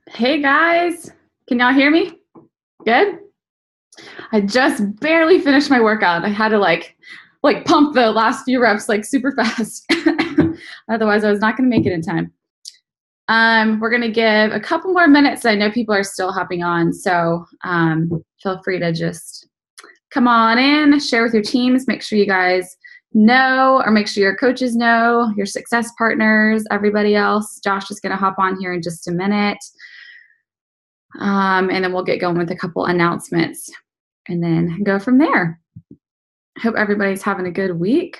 Hey guys, can y'all hear me? Good. I just barely finished my workout. I had to pump the last few reps like super fast. Otherwise, I was not going to make it in time. We're going to give a couple more minutes. I know people are still hopping on, so feel free to just come on in, share with your teams, make sure you guys know, or make sure your coaches know, your success partners, everybody else. Josh is going to hop on here in just a minute. And then we'll get going with a couple announcements and then go from there. Hope everybody's having a good week.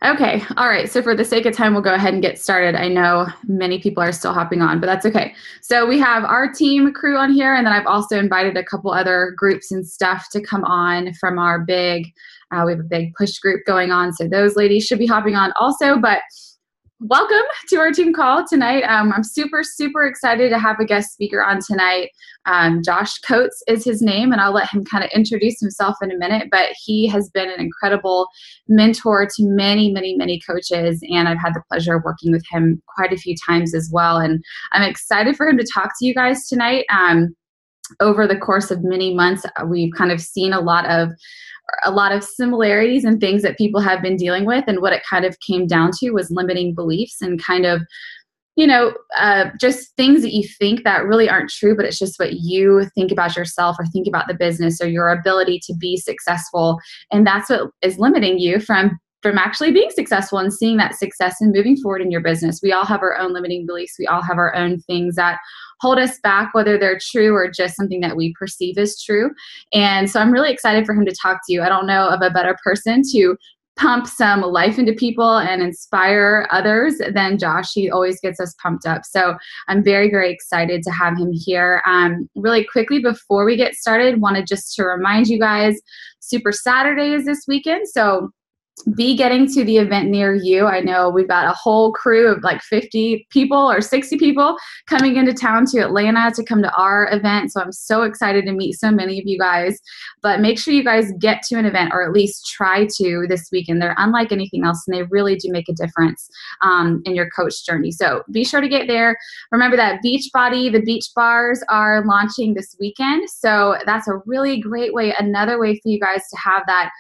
Okay, all right. So for the sake of time, we'll go ahead and get started. I know many people are still hopping on, but that's okay. So we have our team crew on here, and then I've also invited a couple other groups and stuff to come on from our big, we have a big push group going on. So those ladies should be hopping on also, but welcome to our team call tonight. I'm super, super excited to have a guest speaker on tonight. Josh Coates is his name, and I'll let him kind of introduce himself in a minute, but he has been an incredible mentor to many, many, many coaches, and I've had the pleasure of working with him quite a few times as well, and I'm excited for him to talk to you guys tonight. Over the course of many months, we've kind of seen a lot of similarities and things that people have been dealing with, and what it kind of came down to was limiting beliefs and kind of just things that you think that really aren't true, but it's just what you think about yourself or think about the business or your ability to be successful, and that's what is limiting you from actually being successful and seeing that success and moving forward in your business. We all have our own limiting beliefs. We all have our own things that hold us back, whether they're true or just something that we perceive as true. And so I'm really excited for him to talk to you. I don't know of a better person to pump some life into people and inspire others than Josh. He always gets us pumped up. So I'm very, very excited to have him here. Really quickly, before we get started, wanted just to remind you guys, Super Saturday is this weekend. So be getting to the event near you. I know we've got a whole crew of like 50 people or 60 people coming into town to Atlanta to come to our event. So I'm so excited to meet so many of you guys. But make sure you guys get to an event, or at least try to, this weekend. They're unlike anything else, and they really do make a difference in your coach journey. So be sure to get there. Remember that Beachbody, the beach bars are launching this weekend. So that's a really great way, another way for you guys to have that,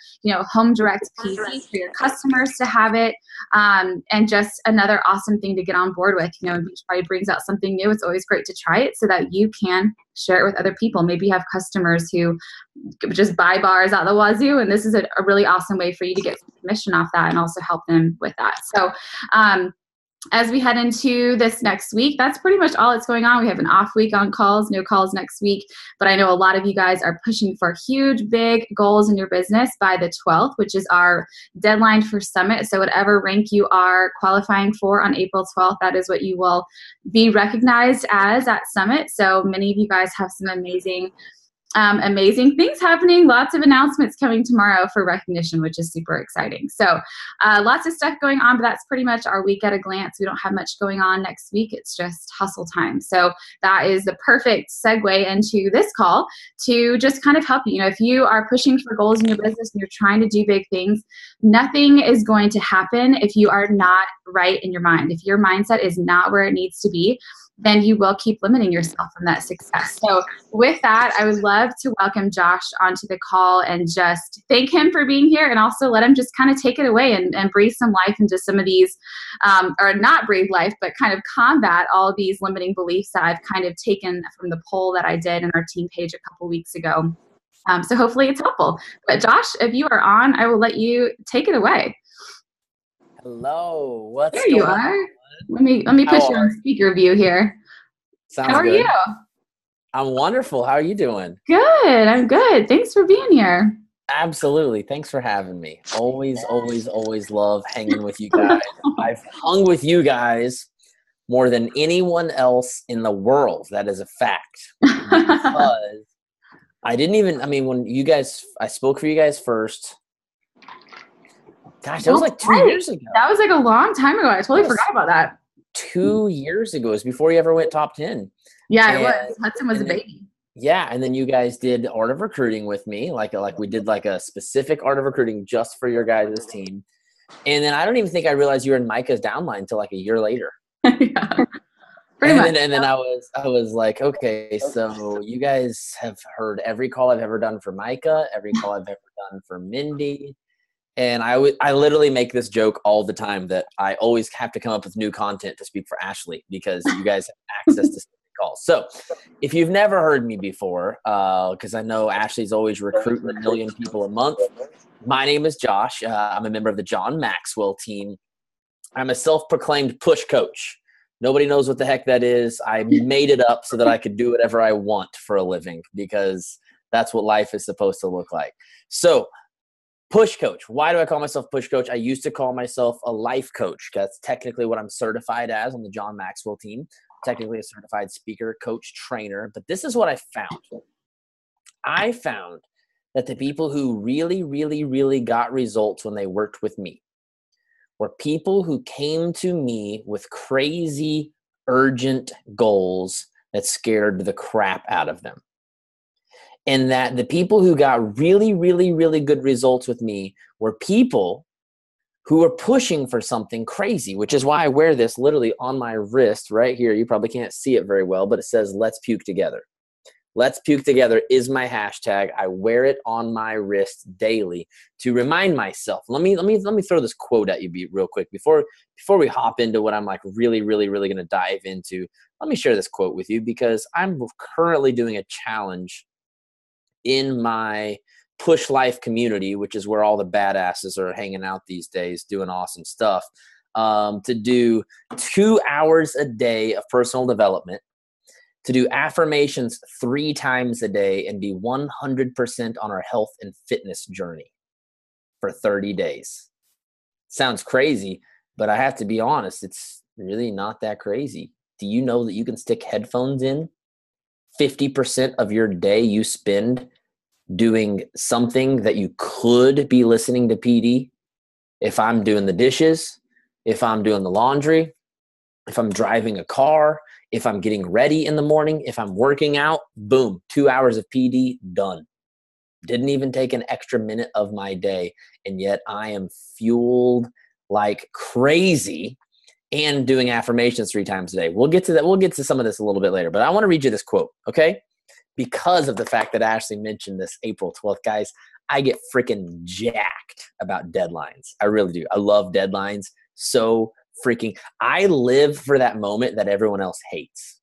home direct PC for your customers to have it, and just another awesome thing to get on board with. Beachbody brings out something new. It's always great to try it so that you can share it with other people. Maybe you have customers who just buy bars out the wazoo, and this is a really awesome way for you to get some commission off that and also help them with that. So as we head into this next week, that's pretty much all that's going on. We have an off week on calls, no calls next week, but I know a lot of you guys are pushing for huge, big goals in your business by the 12th, which is our deadline for Summit. So whatever rank you are qualifying for on April 12th, that is what you will be recognized as at Summit. So many of you guys have some amazing Amazing things happening. Lots of announcements coming tomorrow for recognition, which is super exciting. So lots of stuff going on, but that's pretty much our week at a glance. We don't have much going on next week. It's just hustle time. So that is the perfect segue into this call to just kind of help you. You know, if you are pushing for goals in your business and you're trying to do big things, nothing is going to happen if you are not right in your mind. If your mindset is not where it needs to be, then you will keep limiting yourself from that success. So with that, I would love to welcome Josh onto the call and just thank him for being here, and also let him just kind of take it away and breathe some life into some of these, or not breathe life, but kind of combat all of these limiting beliefs that I've kind of taken from the poll that I did in our team page a couple weeks ago. So hopefully it's helpful. But Josh, if you are on, I will let you take it away. Hello, what's There you going are. on? Let me put you on speaker view here. How Sounds are you? good. I'm wonderful. How are you doing? Good. I'm good. Thanks for being here. Absolutely. Thanks for having me. Always, always, always love hanging with you guys. I've hung with you guys more than anyone else in the world. That is a fact. Because when I spoke for you guys first. Gosh, that was like 2 years ago. That was like a long time ago. I totally forgot about that. 2 years ago. It was before you ever went top 10. Yeah, it was. Hudson was a baby. Yeah, and then you guys did Art of Recruiting with me, like we did like a specific Art of Recruiting just for your guys' team. And then I don't even think I realized you were in Micah's downline until like a year later. Yeah, pretty much. And then I was like, okay, so you guys have heard every call I've ever done for Micah, every call I've ever done for Mindy. And I literally make this joke all the time that I always have to come up with new content to speak for Ashley because you guys have access to calls. So if you've never heard me before, because I know Ashley's always recruiting 1 million people a month, my name is Josh. I'm a member of the John Maxwell team. I'm a self-proclaimed push coach. Nobody knows what the heck that is. I made it up so that I could do whatever I want for a living because that's what life is supposed to look like. So push coach. Why do I call myself push coach? I used to call myself a life coach. That's technically what I'm certified as on the John Maxwell team. Technically a certified speaker, coach, trainer. But this is what I found. I found that the people who really, really, really got results when they worked with me were people who came to me with crazy, urgent goals that scared the crap out of them. And that the people who got really, really, really good results with me were people who were pushing for something crazy, which is why I wear this literally on my wrist right here. You probably can't see it very well, but it says, "Let's puke together." Let's puke together is my hashtag. I wear it on my wrist daily to remind myself. Let me throw this quote at you real quick before we hop into what I'm like really, really, really going to dive into. Let me share this quote with you because I'm currently doing a challenge in my push life community, which is where all the badasses are hanging out these days doing awesome stuff, to do 2 hours a day of personal development, to do affirmations 3 times a day, and be 100% on our health and fitness journey for 30 days. Sounds crazy, but I have to be honest, it's really not that crazy. Do you know that you can stick headphones in? 50% of your day you spend doing something that you could be listening to PD. If I'm doing the dishes, if I'm doing the laundry, if I'm driving a car, if I'm getting ready in the morning, if I'm working out, boom, 2 hours of PD, done. Didn't even take an extra minute of my day. And yet I am fueled like crazy and doing affirmations 3 times a day. We'll get to that. We'll get to some of this a little bit later, but I want to read you this quote, okay? Because of the fact that Ashley mentioned this April 12th, guys, I get freaking jacked about deadlines. I really do. I love deadlines. I live for that moment that everyone else hates.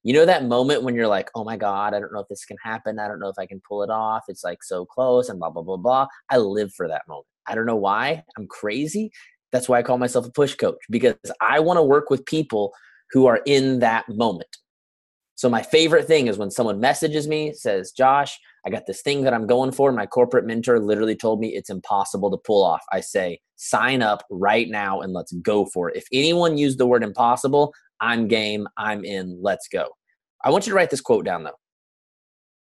You know that moment when you're like, oh my God, I don't know if this can happen. I don't know if I can pull it off. It's like so close and blah, blah, blah, blah. I live for that moment. I don't know why. I'm crazy. That's why I call myself a push coach, because I want to work with people who are in that moment. So my favorite thing is when someone messages me, says, Josh, I got this thing that I'm going for. My corporate mentor literally told me it's impossible to pull off. I say, sign up right now and let's go for it. If anyone used the word impossible, I'm game, I'm in, let's go. I want you to write this quote down though.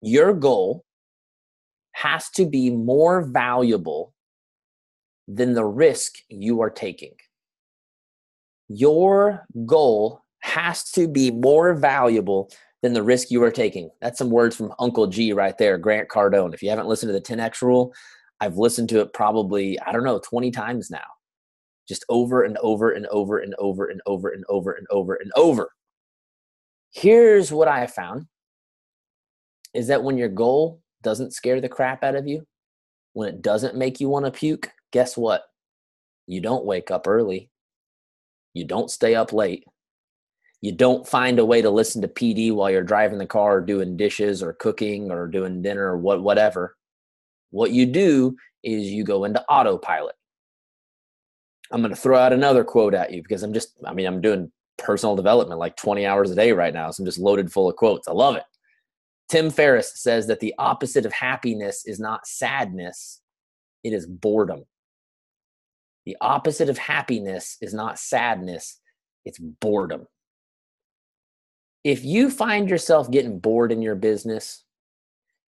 Your goal has to be more valuable than the risk you are taking. Your goal has to be more valuable than the risk you are taking. That's some words from Uncle G right there, Grant Cardone. If you haven't listened to the 10X rule, I've listened to it probably, 20 times now. Just over and over and over and over and over and over and over and over. Here's what I have found is that when your goal doesn't scare the crap out of you, when it doesn't make you want to puke, guess what? You don't wake up early. You don't stay up late. You don't find a way to listen to PD while you're driving the car or doing dishes or cooking or doing dinner or whatever. What you do is you go into autopilot. I'm going to throw out another quote at you because I'm doing personal development like 20 hours a day right now. So I'm just loaded full of quotes. I love it. Tim Ferriss says that the opposite of happiness is not sadness, it is boredom. The opposite of happiness is not sadness, it's boredom. If you find yourself getting bored in your business,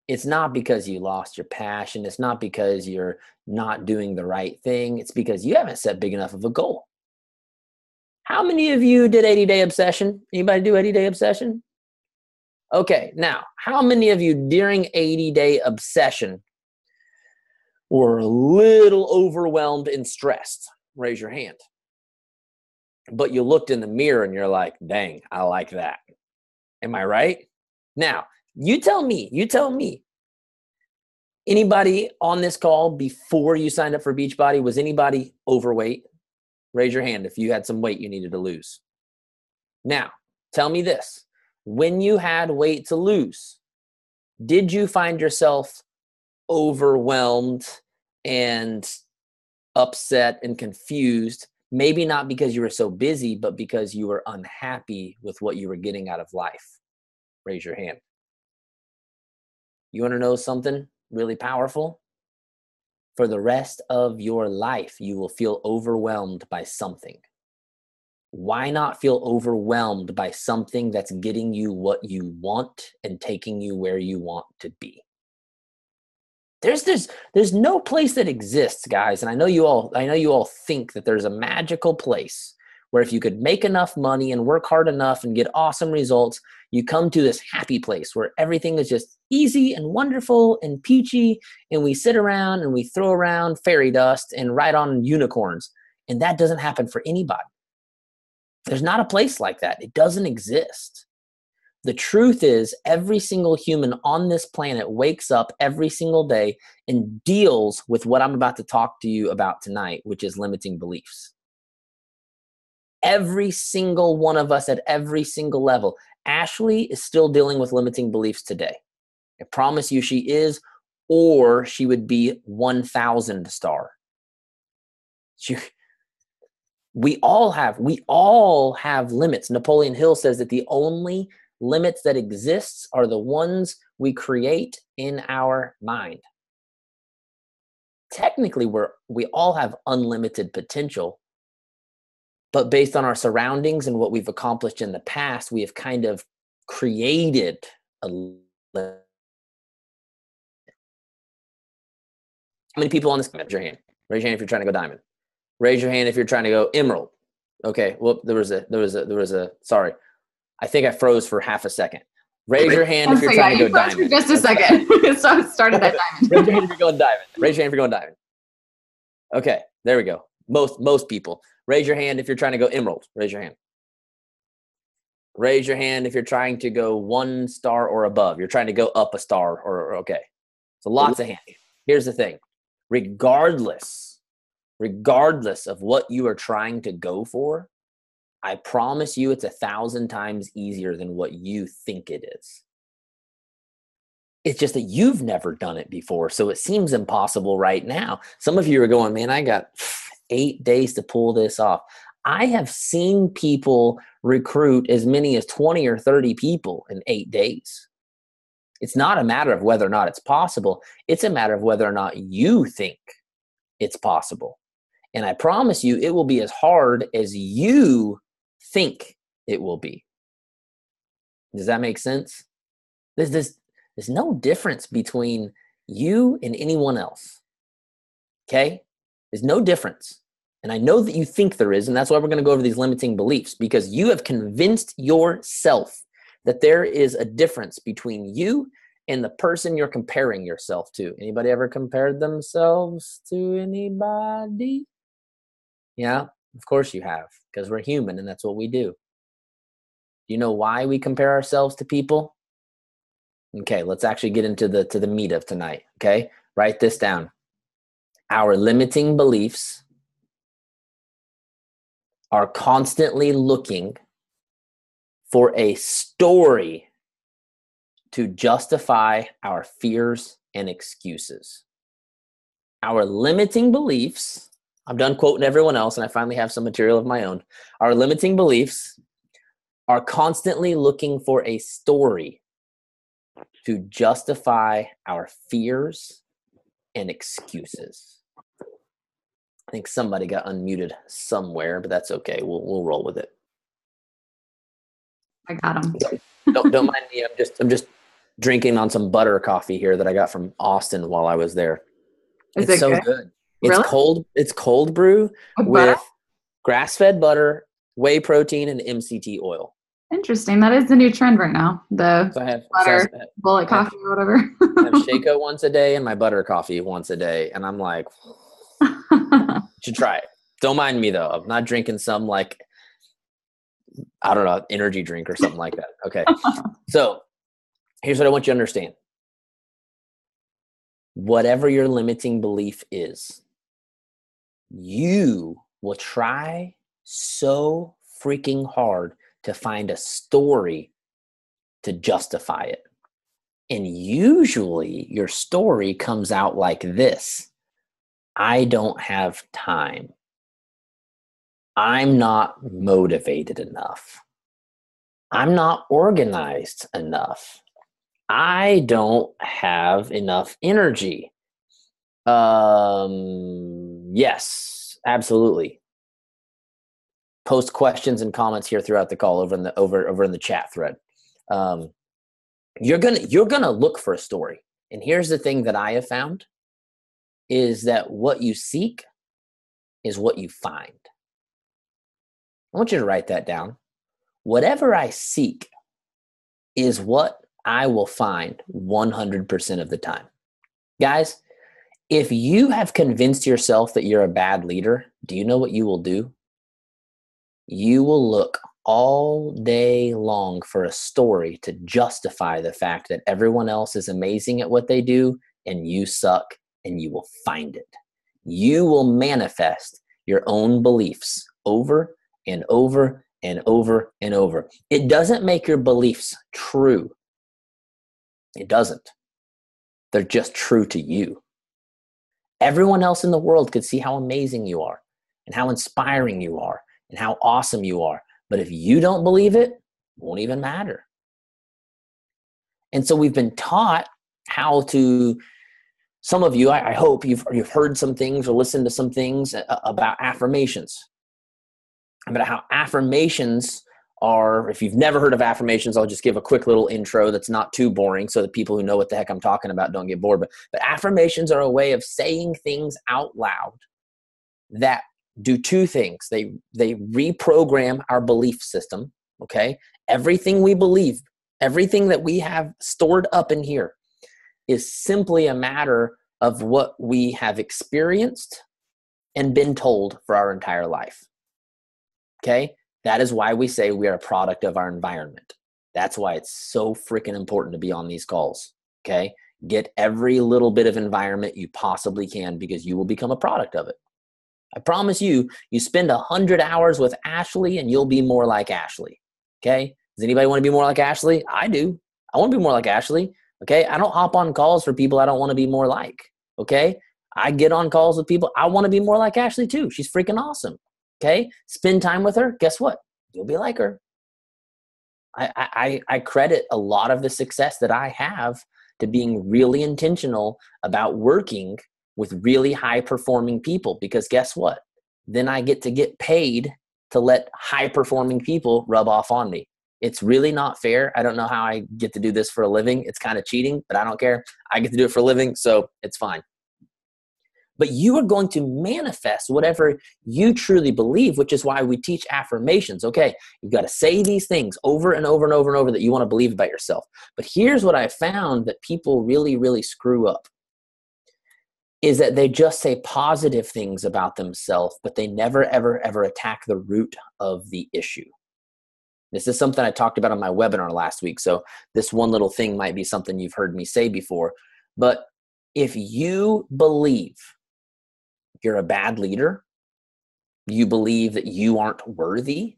it's not because you lost your passion. It's not because you're not doing the right thing. It's because you haven't set big enough of a goal. How many of you did 80-day obsession? Anybody do 80-day obsession? Okay, now, how many of you during 80-day obsession were a little overwhelmed and stressed? Raise your hand. But you looked in the mirror and you're like, dang, I like that. Am I right? Now, you tell me, anybody on this call before you signed up for Beachbody, was anybody overweight? Raise your hand if you had some weight you needed to lose. Now, tell me this. When you had weight to lose, did you find yourself overwhelmed and upset and confused? Maybe not because you were so busy, but because you were unhappy with what you were getting out of life. Raise your hand. You want to know something really powerful? For the rest of your life, you will feel overwhelmed by something. Why not feel overwhelmed by something that's getting you what you want and taking you where you want to be? There's no place that exists, guys, and I know you all think that there's a magical place where if you could make enough money and work hard enough and get awesome results, you come to this happy place where everything is just easy and wonderful and peachy, and we sit around and we throw around fairy dust and ride on unicorns. And that doesn't happen for anybody. There's not a place like that. It doesn't exist. The truth is, every single human on this planet wakes up every single day and deals with what I'm about to talk to you about tonight, which is limiting beliefs. Every single one of us at every single level. Ashley is still dealing with limiting beliefs today. I promise you she is, or she would be 1,000 star. We all have limits. Napoleon Hill says that the only limits that exist are the ones we create in our mind. Technically, we all have unlimited potential, but based on our surroundings and what we've accomplished in the past, we have kind of created a limit. How many people on this? Raise your hand. Raise your hand if you're trying to go diamond. Raise your hand if you're trying to go emerald. Okay. Well, there was a. Sorry, I think I froze for half a second. Raise your hand if you're trying to go diamond. For just a second. So I started that diamond. Raise your hand if you're going diamond. Raise your hand if you're going diamond. Okay, there we go. Most people. Raise your hand if you're trying to go emerald. Raise your hand. Raise your hand if you're trying to go 1 star or above. You're trying to go up a star or okay. So lots of hands. Here's the thing. Regardless of what you are trying to go for, I promise you it's 1,000 times easier than what you think it is. It's just that you've never done it before, so it seems impossible right now. Some of you are going, man, I got 8 days to pull this off. I have seen people recruit as many as 20 or 30 people in 8 days. It's not a matter of whether or not it's possible. It's a matter of whether or not you think it's possible. And I promise you, it will be as hard as you think it will be. Does that make sense? There's no difference between you and anyone else. Okay? There's no difference. And I know that you think there is, and that's why we're going to go over these limiting beliefs, because you have convinced yourself that there is a difference between you and the person you're comparing yourself to. Anybody ever compared themselves to anybody? Yeah, of course you have, because we're human and that's what we do. Do you know why we compare ourselves to people? Okay, let's actually get into the meat of tonight. Okay, write this down. Our limiting beliefs are constantly looking for a story to justify our fears and excuses. Our limiting beliefs, I'm done quoting everyone else and I finally have some material of my own. Our limiting beliefs are constantly looking for a story to justify our fears and excuses. I think somebody got unmuted somewhere, but that's okay. We'll roll with it. I got him. Don't mind me. I'm just drinking on some butter coffee here that I got from Austin while I was there. It's so good. It's really? cold. It's cold brew with grass-fed butter, whey protein, and MCT oil. Interesting. That is the new trend right now. The butter, bullet coffee or whatever. I have Shaco once a day and my butter coffee once a day. And I'm like, you should try it. Don't mind me though. I'm not drinking some like, I don't know, energy drink or something like that. Okay. So here's what I want you to understand. Whatever your limiting belief is, you will try so freaking hard to find a story to justify it. And usually your story comes out like this. I don't have time. I'm not motivated enough. I'm not organized enough. I don't have enough energy. Yes, absolutely. Post questions and comments here throughout the call over in the chat thread. You're gonna look for a story. And here's the thing that I have found is that what you seek is what you find. I want you to write that down. Whatever I seek is what I will find 100% of the time. Guys, if you have convinced yourself that you're a bad leader, do you know what you will do? You will look all day long for a story to justify the fact that everyone else is amazing at what they do and you suck, and you will find it. You will manifest your own beliefs over and over and over and over. It doesn't make your beliefs true. It doesn't. They're just true to you. Everyone else in the world could see how amazing you are and how inspiring you are and how awesome you are. But if you don't believe it, it won't even matter. And so we've been taught how to, some of you, I hope you've heard some things or listened to some things about affirmations. About how affirmations are, if you've never heard of affirmations, I'll just give a quick little intro that's not too boring so that people who know what the heck I'm talking about don't get bored. But affirmations are a way of saying things out loud that do two things. They reprogram our belief system, okay? Everything we believe, everything that we have stored up in here is simply a matter of what we have experienced and been told for our entire life, okay? That is why we say we are a product of our environment. That's why it's so freaking important to be on these calls, okay? Get every little bit of environment you possibly can because you will become a product of it. I promise you, you spend 100 hours with Ashley and you'll be more like Ashley, okay? Does anybody want to be more like Ashley? I do. I want to be more like Ashley, okay? I don't hop on calls for people I don't want to be more like, okay? I get on calls with people. I want to be more like Ashley too. She's freaking awesome. Okay, spend time with her. Guess what? You'll be like her. I credit a lot of the success that I have to being really intentional about working with really high performing people, because guess what? Then I get to get paid to let high performing people rub off on me. It's really not fair. I don't know how I get to do this for a living. It's kind of cheating, but I don't care. I get to do it for a living, so it's fine. But you are going to manifest whatever you truly believe, which is why we teach affirmations. Okay, you've got to say these things over and over and over and over that you want to believe about yourself. But here's what I found that people really, really screw up, is that they just say positive things about themselves, but they never, ever, ever attack the root of the issue. This is something I talked about on my webinar last week. So this one little thing might be something you've heard me say before. But if you believe you're a bad leader, you believe that you aren't worthy,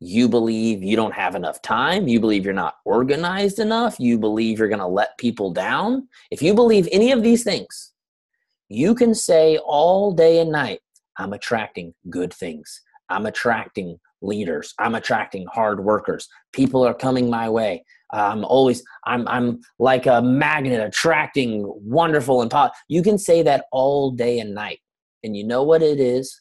you believe you don't have enough time, you believe you're not organized enough, you believe you're going to let people down, if you believe any of these things, you can say all day and night, I'm attracting good things. I'm attracting leaders. I'm attracting hard workers. People are coming my way. I'm like a magnet attracting wonderful and positive. You can say that all day and night. And you know what it is?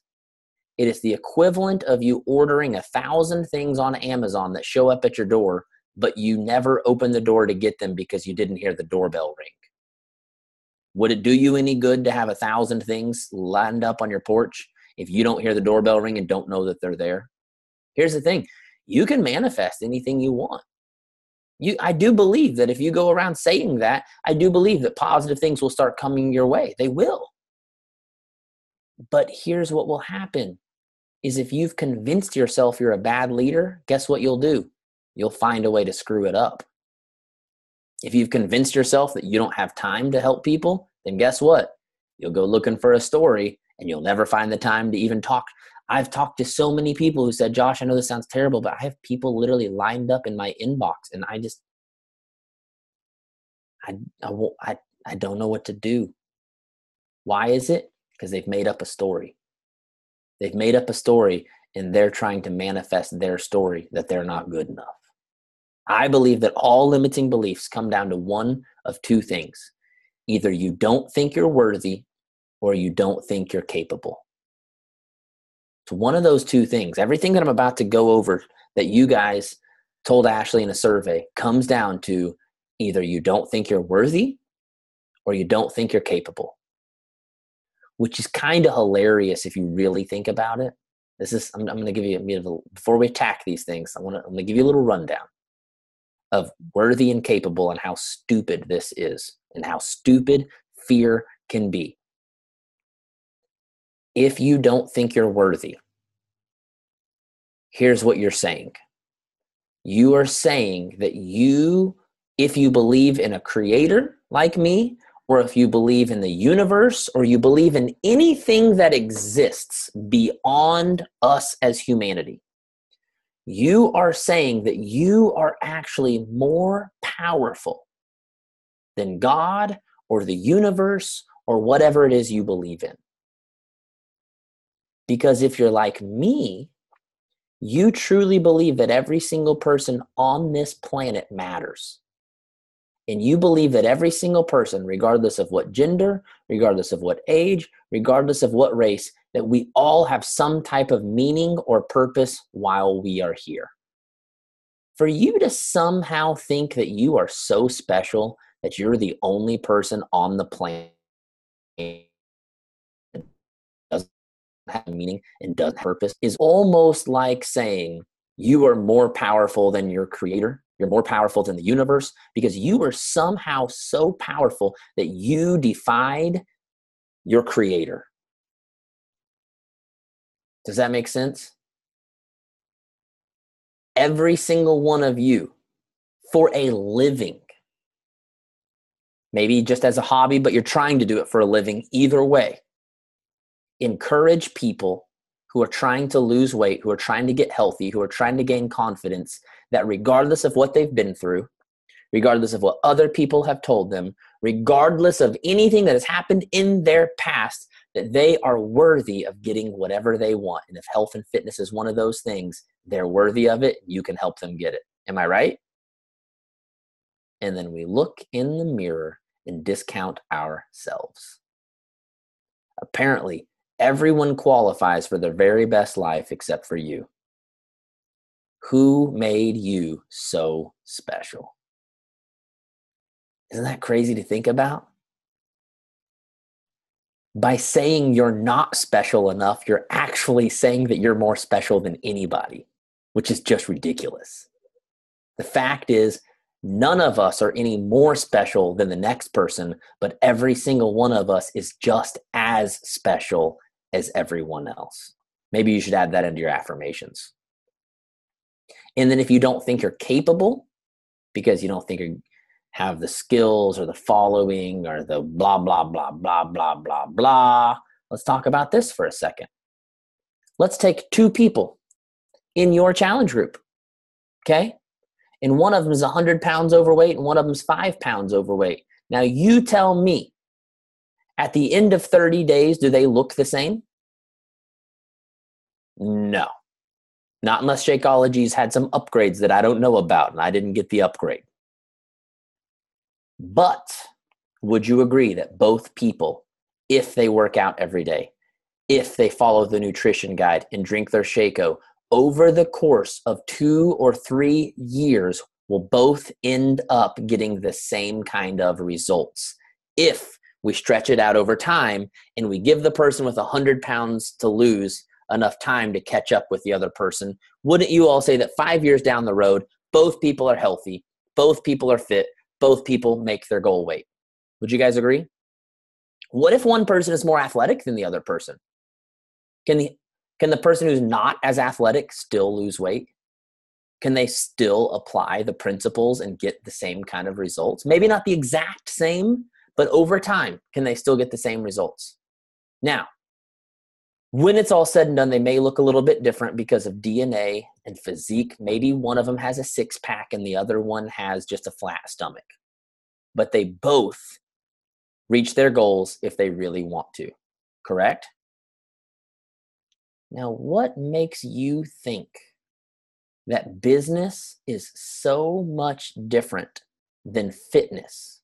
It is the equivalent of you ordering 1,000 things on Amazon that show up at your door, but you never open the door to get them because you didn't hear the doorbell ring. Would it do you any good to have 1,000 things lined up on your porch if you don't hear the doorbell ring and don't know that they're there? Here's the thing. You can manifest anything you want. I do believe that if you go around saying that, I do believe that positive things will start coming your way. They will. But here's what will happen is if you've convinced yourself you're a bad leader, guess what you'll do? You'll find a way to screw it up. If you've convinced yourself that you don't have time to help people, then guess what? You'll go looking for a story and you'll never find the time to even talk. I've talked to so many people who said, Josh, I know this sounds terrible, but I have people literally lined up in my inbox and I don't know what to do. Why is it? Because they've made up a story. They've made up a story and they're trying to manifest their story that they're not good enough. I believe that all limiting beliefs come down to one of two things. Either you don't think you're worthy or you don't think you're capable. It's one of those two things. Everything that I'm about to go over that you guys told Ashley in a survey comes down to either you don't think you're worthy or you don't think you're capable. Which is kind of hilarious if you really think about it. I'm going to give you before we attack these things, I'm going to give you a little rundown of worthy and capable and how stupid this is and how stupid fear can be. If you don't think you're worthy, here's what you're saying. You are saying that if you believe in a creator like me, or if you believe in the universe, or you believe in anything that exists beyond us as humanity, you are saying that you are actually more powerful than God or the universe or whatever it is you believe in. Because if you're like me, you truly believe that every single person on this planet matters. And you believe that every single person, regardless of what gender, regardless of what age, regardless of what race, that we all have some type of meaning or purpose while we are here. For you to somehow think that you are so special that you're the only person on the planet that doesn't have meaning and doesn't have purpose is almost like saying you are more powerful than your creator. You're more powerful than the universe because you were somehow so powerful that you defied your creator. Does that make sense? Every single one of you, for a living, maybe just as a hobby, but you're trying to do it for a living, either way, encourage people who are trying to lose weight, who are trying to get healthy, who are trying to gain confidence, that regardless of what they've been through, regardless of what other people have told them, regardless of anything that has happened in their past, that they are worthy of getting whatever they want. And if health and fitness is one of those things, they're worthy of it. You can help them get it. Am I right? And then we look in the mirror and discount ourselves. Apparently, everyone qualifies for their very best life except for you. Who made you so special? Isn't that crazy to think about? By saying you're not special enough, you're actually saying that you're more special than anybody, which is just ridiculous. The fact is, none of us are any more special than the next person, but every single one of us is just as special as everyone else. Maybe you should add that into your affirmations. And then if you don't think you're capable, because you don't think you have the skills or the following or the blah, blah, blah, blah, blah, blah, blah, let's talk about this for a second. Let's take two people in your challenge group, okay? And one of them is 100 pounds overweight and one of them is 5 pounds overweight. Now you tell me, at the end of 30 days, do they look the same? No. Not unless Shakeology's had some upgrades that I don't know about and I didn't get the upgrade. But would you agree that both people, if they work out every day, if they follow the nutrition guide and drink their Shaco, over the course of 2 or 3 years, will both end up getting the same kind of results if we stretch it out over time and we give the person with 100 pounds to lose enough time to catch up with the other person? Wouldn't you all say that 5 years down the road, both people are healthy, both people are fit, both people make their goal weight? Would you guys agree? What if one person is more athletic than the other person? Can the person who's not as athletic still lose weight? Can they still apply the principles and get the same kind of results? Maybe not the exact same, but over time, can they still get the same results? Now, when it's all said and done, they may look a little bit different because of DNA and physique. Maybe one of them has a 6-pack and the other one has just a flat stomach. But they both reach their goals if they really want to, correct? Now, what makes you think that business is so much different than fitness?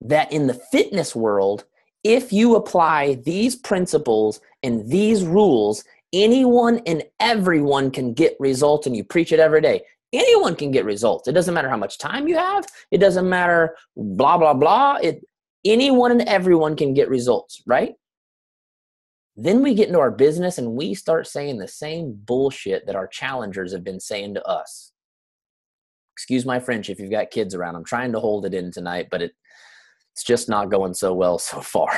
That in the fitness world, if you apply these principles and these rules, anyone and everyone can get results, and you preach it every day. Anyone can get results. It doesn't matter how much time you have. It doesn't matter blah, blah, blah. Anyone and everyone can get results, right? Then we get into our business and we start saying the same bullshit that our challengers have been saying to us. Excuse my French if you've got kids around. I'm trying to hold it in tonight, but it's just not going so well so far.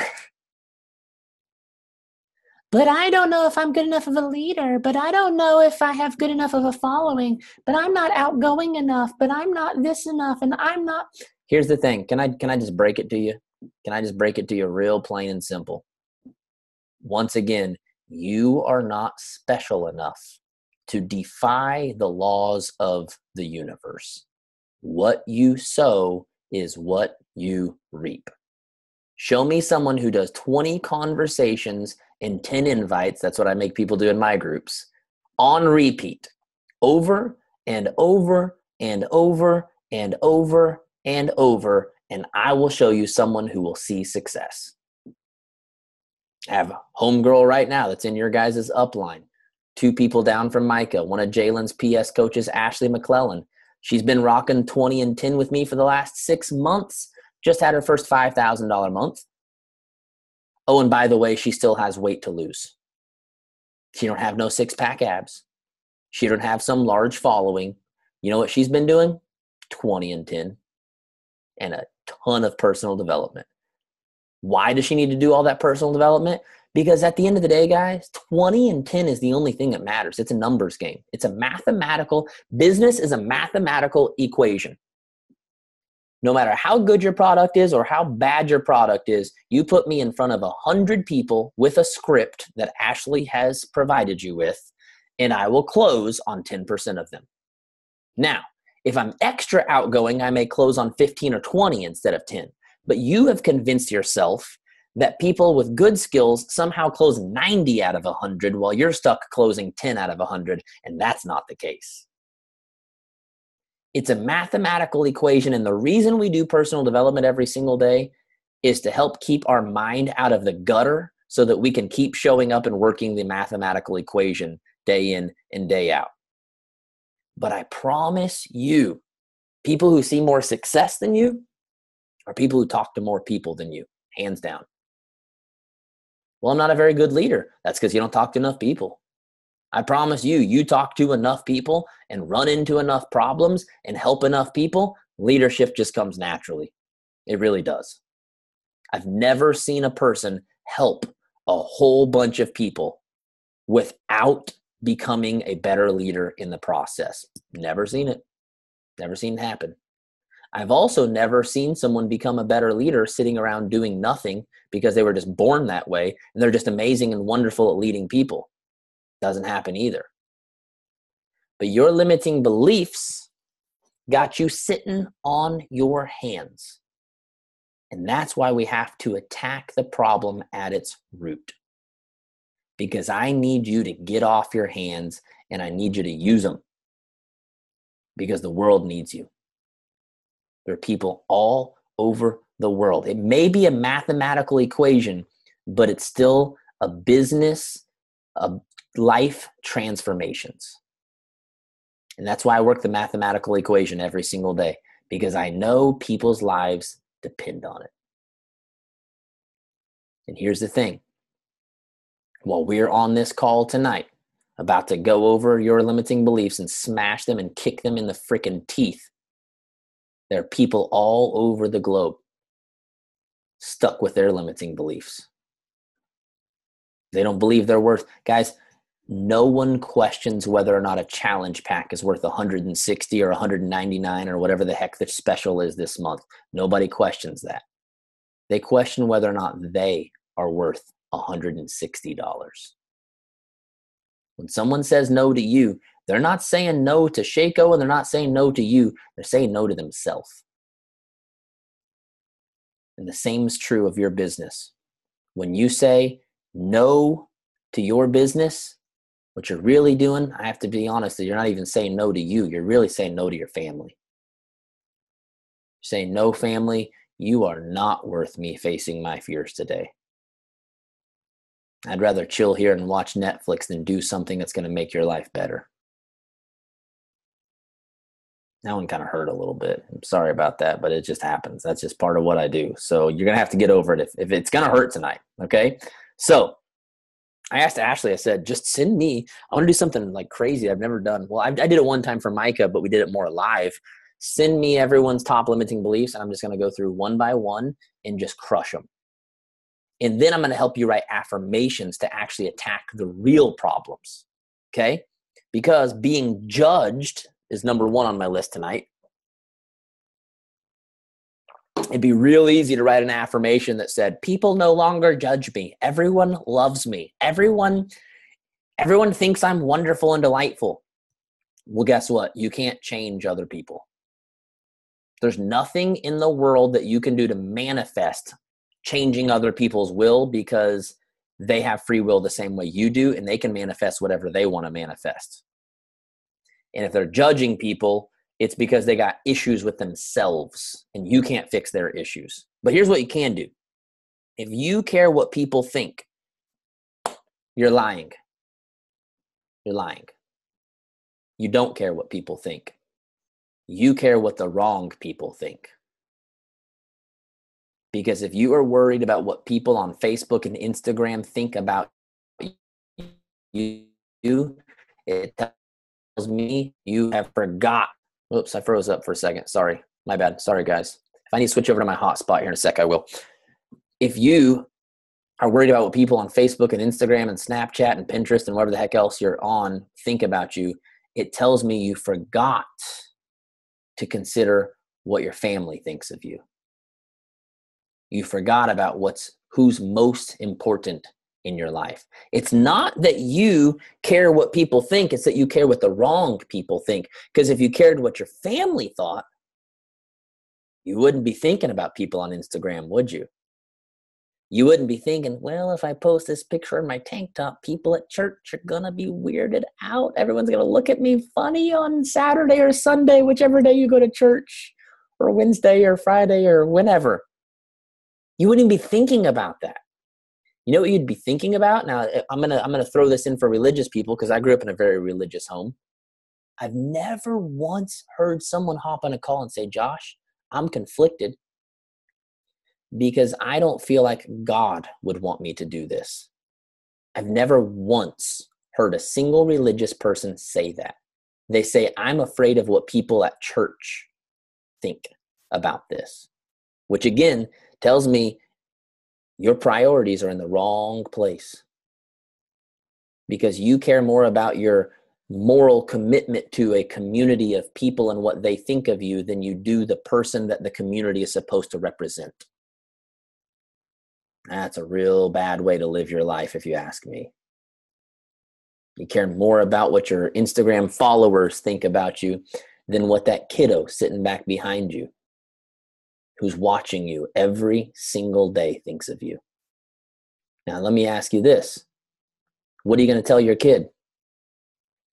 But I don't know if I'm good enough of a leader, but I don't know if I have good enough of a following, but I'm not outgoing enough, but I'm not this enough, and I'm not. Here's the thing. Can I just break it to you? Can I just break it to you real plain and simple? Once again, you are not special enough to defy the laws of the universe. What you sow is what you reap. Show me someone who does 20 conversations and 10 invites, that's what I make people do in my groups, on repeat, over and over and over and over and over, and I will show you someone who will see success. I have a homegirl right now that's in your guys' upline. 2 people down from Micah. One of Jalen's PS coaches, Ashley McClellan. She's been rocking 20 and 10 with me for the last 6 months. Just had her first $5,000 month. Oh, and by the way, she still has weight to lose. She don't have no 6-pack abs. She don't have some large following. You know what she's been doing? 20 and 10 and a ton of personal development. Why does she need to do all that personal development? Because at the end of the day, guys, 20 and 10 is the only thing that matters. It's a numbers game. It's a business is a mathematical equation. No matter how good your product is or how bad your product is, you put me in front of 100 people with a script that Ashley has provided you with, and I will close on 10% of them. Now, if I'm extra outgoing, I may close on 15 or 20 instead of 10. But you have convinced yourself that people with good skills somehow close 90 out of 100 while you're stuck closing 10 out of 100, and that's not the case. It's a mathematical equation, and the reason we do personal development every single day is to help keep our mind out of the gutter so that we can keep showing up and working the mathematical equation day in and day out. But I promise you, people who see more success than you are people who talk to more people than you, hands down. Well, I'm not a very good leader. That's because you don't talk to enough people. I promise you, you talk to enough people and run into enough problems and help enough people, leadership just comes naturally. It really does. I've never seen a person help a whole bunch of people without becoming a better leader in the process. Never seen it. Never seen it happen. I've also never seen someone become a better leader sitting around doing nothing because they were just born that way and they're just amazing and wonderful at leading people. Doesn't happen either. But your limiting beliefs got you sitting on your hands. And that's why we have to attack the problem at its root. Because I need you to get off your hands and I need you to use them. Because the world needs you. There are people all over the world. It may be a mathematical equation, but it's still a business, a life transformations. And that's why I work the mathematical equation every single day, because I know people's lives depend on it. And here's the thing. While we're on this call tonight, about to go over your limiting beliefs and smash them and kick them in the freaking teeth, there are people all over the globe stuck with their limiting beliefs. They don't believe they're worth, guys, no one questions whether or not a challenge pack is worth 160 or 199 or whatever the heck the special is this month. Nobody questions that. They question whether or not they are worth $160. When someone says no to you, they're not saying no to Shaco and they're not saying no to you. They're saying no to themselves. And the same is true of your business. When you say no to your business, what you're really doing, I have to be honest, that you're not even saying no to you. You're really saying no to your family. You're saying, no, family, you are not worth me facing my fears today. I'd rather chill here and watch Netflix than do something that's going to make your life better. That one kind of hurt a little bit. I'm sorry about that, but it just happens. That's just part of what I do. So you're going to have to get over it if it's going to hurt tonight, okay? So I asked Ashley, I said, just send me, I want to do something like crazy I've never done. Well, I did it one time for Micah, but we did it more live. Send me everyone's top limiting beliefs, and I'm just going to go through one by one and just crush them. And then I'm going to help you write affirmations to actually attack the real problems, okay? Because being judged is number one on my list tonight. It'd be real easy to write an affirmation that said, people no longer judge me. Everyone loves me. Everyone thinks I'm wonderful and delightful. Well, guess what? You can't change other people. There's nothing in the world that you can do to manifest changing other people's will, because they have free will the same way you do, and they can manifest whatever they want to manifest. And if they're judging people, it's because they got issues with themselves and you can't fix their issues. But here's what you can do. If you care what people think, you're lying. You're lying. You don't care what people think. You care what the wrong people think. Because if you are worried about what people on Facebook and Instagram think about you, it tells me you have forgot. Oops, I froze up for a second. Sorry. My bad. Sorry, guys. If I need to switch over to my hotspot here in a sec, I will. If you are worried about what people on Facebook and Instagram and Snapchat and Pinterest and whatever the heck else you're on think about you, it tells me you forgot to consider what your family thinks of you. You forgot about who's most important in your life. It's not that you care what people think, it's that you care what the wrong people think. Because if you cared what your family thought, you wouldn't be thinking about people on Instagram, would you? You wouldn't be thinking, well, if I post this picture in my tank top, people at church are going to be weirded out. Everyone's going to look at me funny on Saturday or Sunday, whichever day you go to church, or Wednesday or Friday or whenever. You wouldn't be thinking about that. You know what you'd be thinking about? Now, I'm gonna throw this in for religious people because I grew up in a very religious home. I've never once heard someone hop on a call and say, Josh, I'm conflicted because I don't feel like God would want me to do this. I've never once heard a single religious person say that. They say, I'm afraid of what people at church think about this, which again tells me your priorities are in the wrong place, because you care more about your moral commitment to a community of people and what they think of you than you do the person that the community is supposed to represent. That's a real bad way to live your life, if you ask me. You care more about what your Instagram followers think about you than what that kiddo sitting back behind you, who's watching you every single day, thinks of you. Now, let me ask you this. What are you going to tell your kid?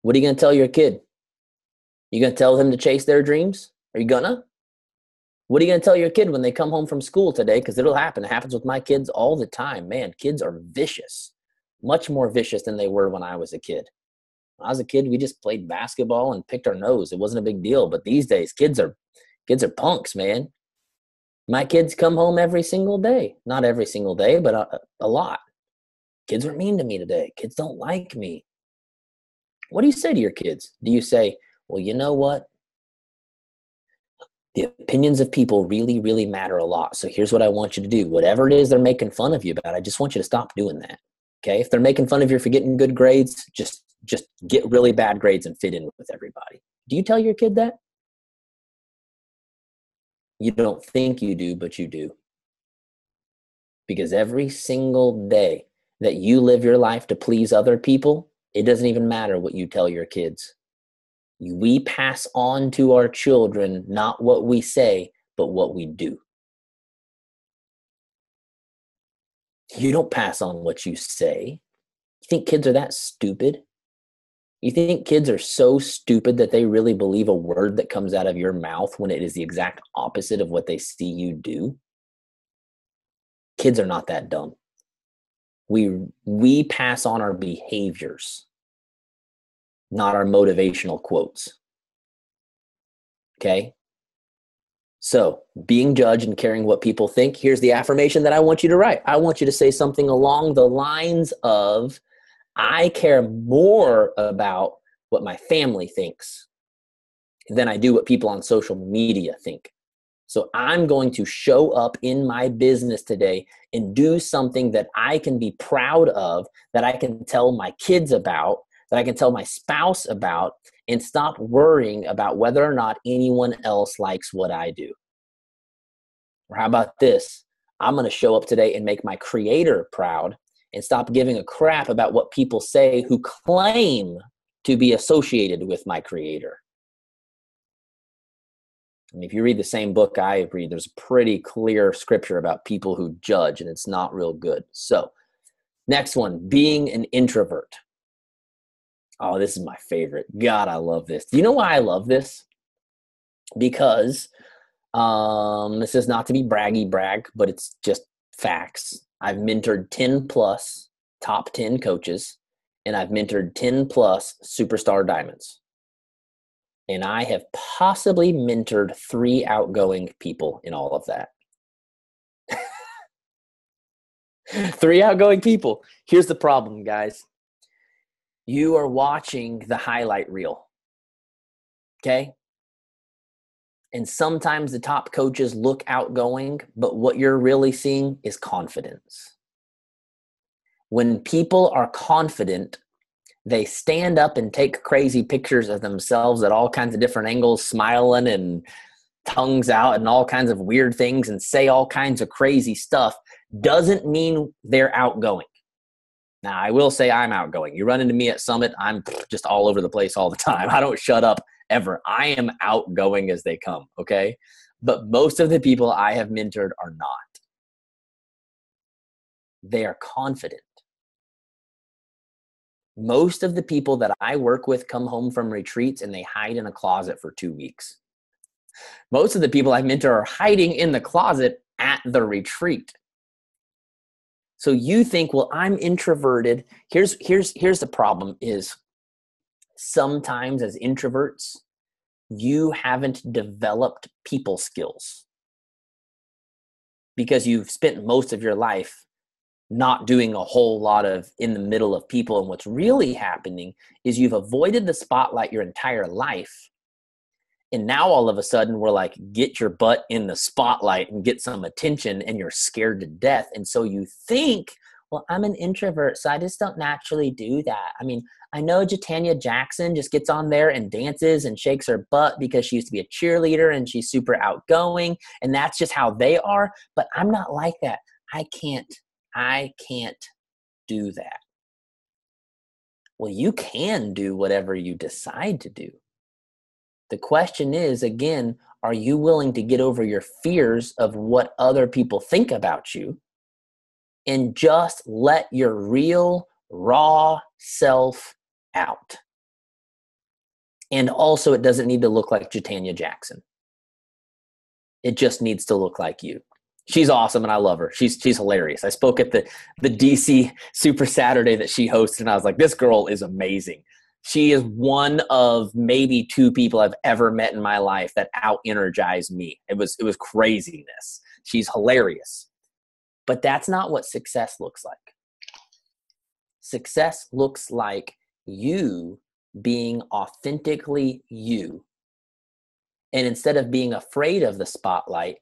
What are you going to tell your kid? You going to tell them to chase their dreams? Are you gonna? What are you going to tell your kid when they come home from school today? Because it'll happen. It happens with my kids all the time. Man, kids are vicious. Much more vicious than they were when I was a kid. When I was a kid, we just played basketball and picked our nose. It wasn't a big deal. But these days, kids are punks, man. My kids come home every single day. Not every single day, but a lot. Kids were mean to me today. Kids don't like me. What do you say to your kids? Do you say, well, you know what? The opinions of people really, really matter a lot. So here's what I want you to do. Whatever it is they're making fun of you about, I just want you to stop doing that. Okay? If they're making fun of you for getting good grades, just get really bad grades and fit in with everybody. Do you tell your kid that? You don't think you do, but you do. Because every single day that you live your life to please other people, it doesn't even matter what you tell your kids. We pass on to our children not what we say, but what we do. You don't pass on what you say. You think kids are that stupid? You think kids are so stupid that they really believe a word that comes out of your mouth when it is the exact opposite of what they see you do? Kids are not that dumb. We pass on our behaviors, not our motivational quotes. Okay? So, being judged and caring what people think, here's the affirmation that I want you to write. I want you to say something along the lines of, I care more about what my family thinks than I do what people on social media think. So I'm going to show up in my business today and do something that I can be proud of, that I can tell my kids about, that I can tell my spouse about, and stop worrying about whether or not anyone else likes what I do. Or how about this? I'm going to show up today and make my creator proud and stop giving a crap about what people say who claim to be associated with my creator. I mean, if you read the same book I read, there's a pretty clear scripture about people who judge, and it's not real good. So, next one, being an introvert. Oh, this is my favorite. God, I love this. Do you know why I love this? Because this is not to be braggy brag, but it's just facts. I've mentored 10 plus top 10 coaches, and I've mentored 10 plus superstar diamonds. And I have possibly mentored 3 outgoing people in all of that. 3 outgoing people. Here's the problem, guys. You are watching the highlight reel. Okay? And sometimes the top coaches look outgoing, but what you're really seeing is confidence. When people are confident, they stand up and take crazy pictures of themselves at all kinds of different angles, smiling and tongues out and all kinds of weird things and say all kinds of crazy stuff. Doesn't mean they're outgoing. Now, I will say I'm outgoing. You run into me at Summit, I'm just all over the place all the time. I don't shut up ever. I am outgoing as they come, okay? But most of the people I have mentored are not. They are confident. Most of the people that I work with come home from retreats and they hide in a closet for 2 weeks. Most of the people I mentor are hiding in the closet at the retreat. So you think, well, I'm introverted. Here's the problem is sometimes as introverts, you haven't developed people skills because you've spent most of your life not doing a whole lot of in the middle of people. And what's really happening is you've avoided the spotlight your entire life. And now all of a sudden we're like, get your butt in the spotlight and get some attention, and you're scared to death. And so you think, well, I'm an introvert, so I just don't naturally do that. I mean, I know Jatanya Jackson just gets on there and dances and shakes her butt because she used to be a cheerleader and she's super outgoing, and that's just how they are. But I'm not like that. I can't do that. Well, you can do whatever you decide to do. The question is, again, are you willing to get over your fears of what other people think about you and just let your real, raw self out? And also, it doesn't need to look like Jatanya Jackson. It just needs to look like you. She's awesome, and I love her. She's hilarious. I spoke at the DC Super Saturday that she hosted, and I was like, this girl is amazing. She is one of maybe 2 people I've ever met in my life that out-energized me. It was craziness. She's hilarious. But that's not what success looks like. Success looks like you being authentically you. And instead of being afraid of the spotlight,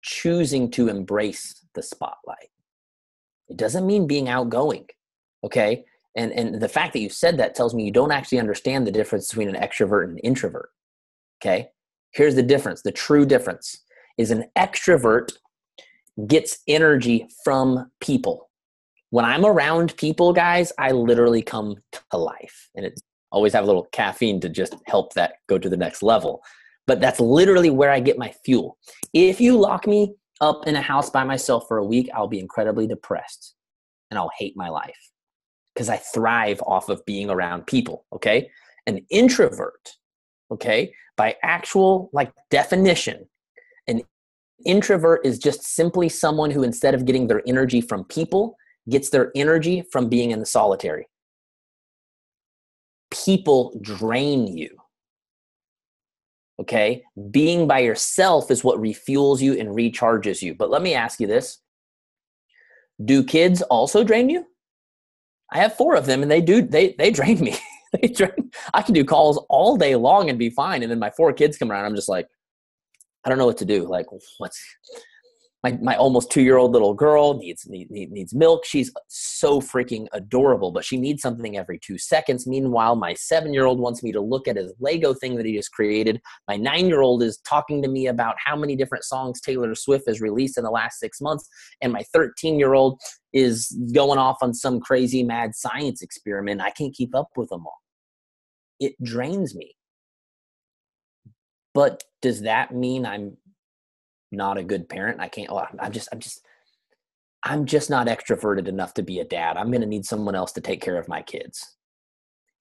choosing to embrace the spotlight. It doesn't mean being outgoing, okay? And the fact that you said that tells me you don't actually understand the difference between an extrovert and an introvert, okay? Here's the difference. The true difference is an extrovert gets energy from people. When I'm around people, guys, I literally come to life. And it always have a little caffeine to just help that go to the next level. But that's literally where I get my fuel. If you lock me up in a house by myself for a week, I'll be incredibly depressed and I'll hate my life because I thrive off of being around people, okay? An introvert, okay, by actual definition, an introvert is just simply someone who, instead of getting their energy from people, gets their energy from being in the solitary. People drain you. Okay, being by yourself is what refuels you and recharges you. But let me ask you this. Do kids also drain you? I have 4 of them, and they drain me. I can do calls all day long and be fine. And then my 4 kids come around. I'm just like, I don't know what to do. Like, what's my almost 2-year-old little girl needs milk. She's so freaking adorable, but she needs something every 2 seconds. Meanwhile, my 7-year-old wants me to look at his Lego thing that he just created. My 9-year-old is talking to me about how many different songs Taylor Swift has released in the last 6 months. And my 13-year-old is going off on some crazy mad science experiment. I can't keep up with them all. It drains me. But does that mean I'm not a good parent? I'm just not extroverted enough to be a dad. I'm going to need someone else to take care of my kids.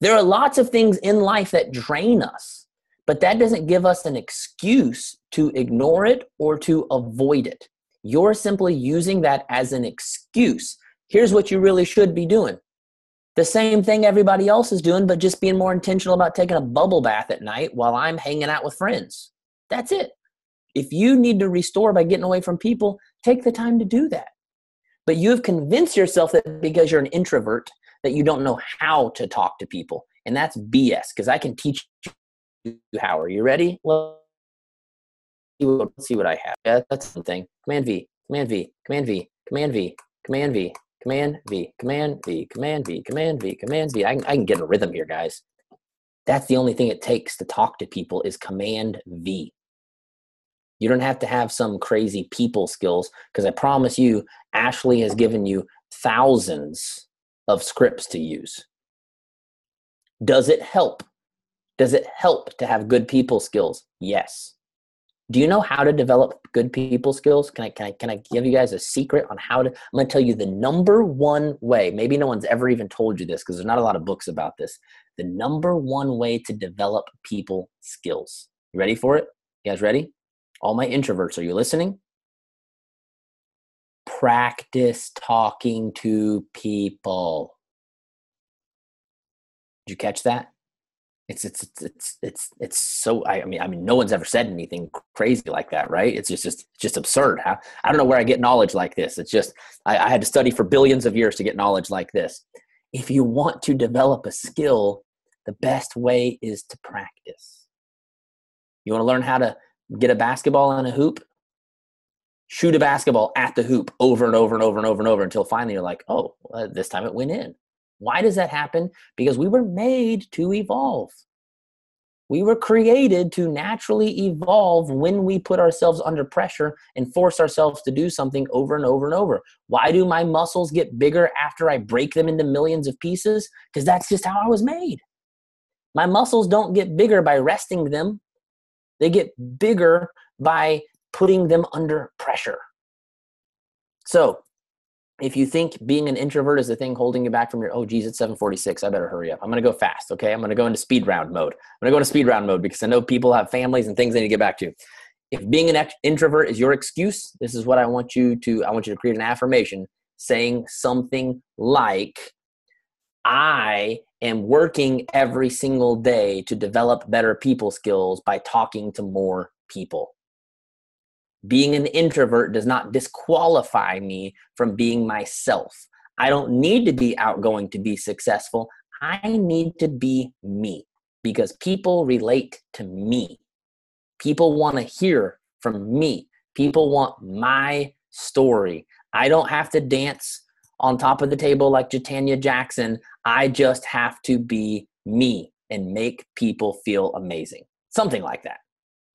There are lots of things in life that drain us, but that doesn't give us an excuse to ignore it or to avoid it. You're simply using that as an excuse. Here's what you really should be doing. The same thing everybody else is doing, but just being more intentional about taking a bubble bath at night while I'm hanging out with friends. That's it. If you need to restore by getting away from people, take the time to do that. But you have convinced yourself that because you're an introvert that you don't know how to talk to people. And that's BS, because I can teach you how. Are you ready? Let's see what I have. Yeah, that's something. Command V, Command V, Command V, Command V, Command V, Command V, Command V, Command V, Command V, Command V. I can get a rhythm here, guys. That's the only thing it takes to talk to people is Command V. You don't have to have some crazy people skills, because I promise you, Ashley has given you thousands of scripts to use. Does it help? Does it help to have good people skills? Yes. Do you know how to develop good people skills? Can I give you guys a secret on how to? I'm going to tell you the number one way. Maybe no one's ever even told you this because there's not a lot of books about this. The number one way to develop people skills. You ready for it? You guys ready? All my introverts, are you listening? Practice talking to people. Did you catch that? It's so, I mean, no one's ever said anything crazy like that, right? It's just absurd. I don't know where I get knowledge like this. It's just, I had to study for billions of years to get knowledge like this. If you want to develop a skill, the best way is to practice. You want to learn how to get a basketball in a hoop? Shoot a basketball at the hoop over and over and over and over and over until finally you're like, oh, this time it went in. Why does that happen? Because we were made to evolve. We were created to naturally evolve when we put ourselves under pressure and force ourselves to do something over and over and over. Why do my muscles get bigger after I break them into millions of pieces? Because that's just how I was made. My muscles don't get bigger by resting them. They get bigger by putting them under pressure. So, if you think being an introvert is the thing holding you back from your, oh geez, it's 7:46, I better hurry up. I'm going to go fast, okay? I'm going to go into speed round mode. I'm going to go into speed round mode because I know people have families and things they need to get back to. If being an introvert is your excuse, this is what I want you to create an affirmation saying something like, I am working every single day to develop better people skills by talking to more people. Being an introvert does not disqualify me from being myself. I don't need to be outgoing to be successful. I need to be me because people relate to me. People want to hear from me. People want my story. I don't have to dance on top of the table like Jatanya Jackson. I just have to be me and make people feel amazing. Something like that.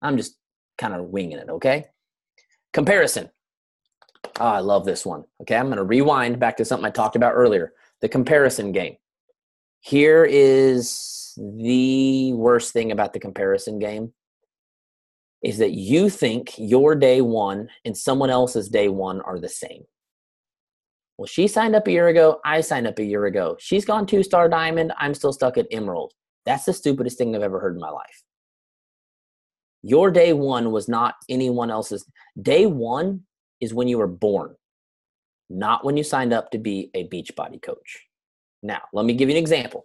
I'm just kind of winging it, okay? Comparison. Oh, I love this one. Okay, I'm going to rewind back to something I talked about earlier. The comparison game. Here is the worst thing about the comparison game is that you think your day one and someone else's day one are the same. Well, she signed up a year ago. I signed up a year ago. She's gone 2-star diamond. I'm still stuck at emerald. That's the stupidest thing I've ever heard in my life. Your day one was not anyone else's. Day one is when you were born, not when you signed up to be a Beachbody coach. Now, let me give you an example.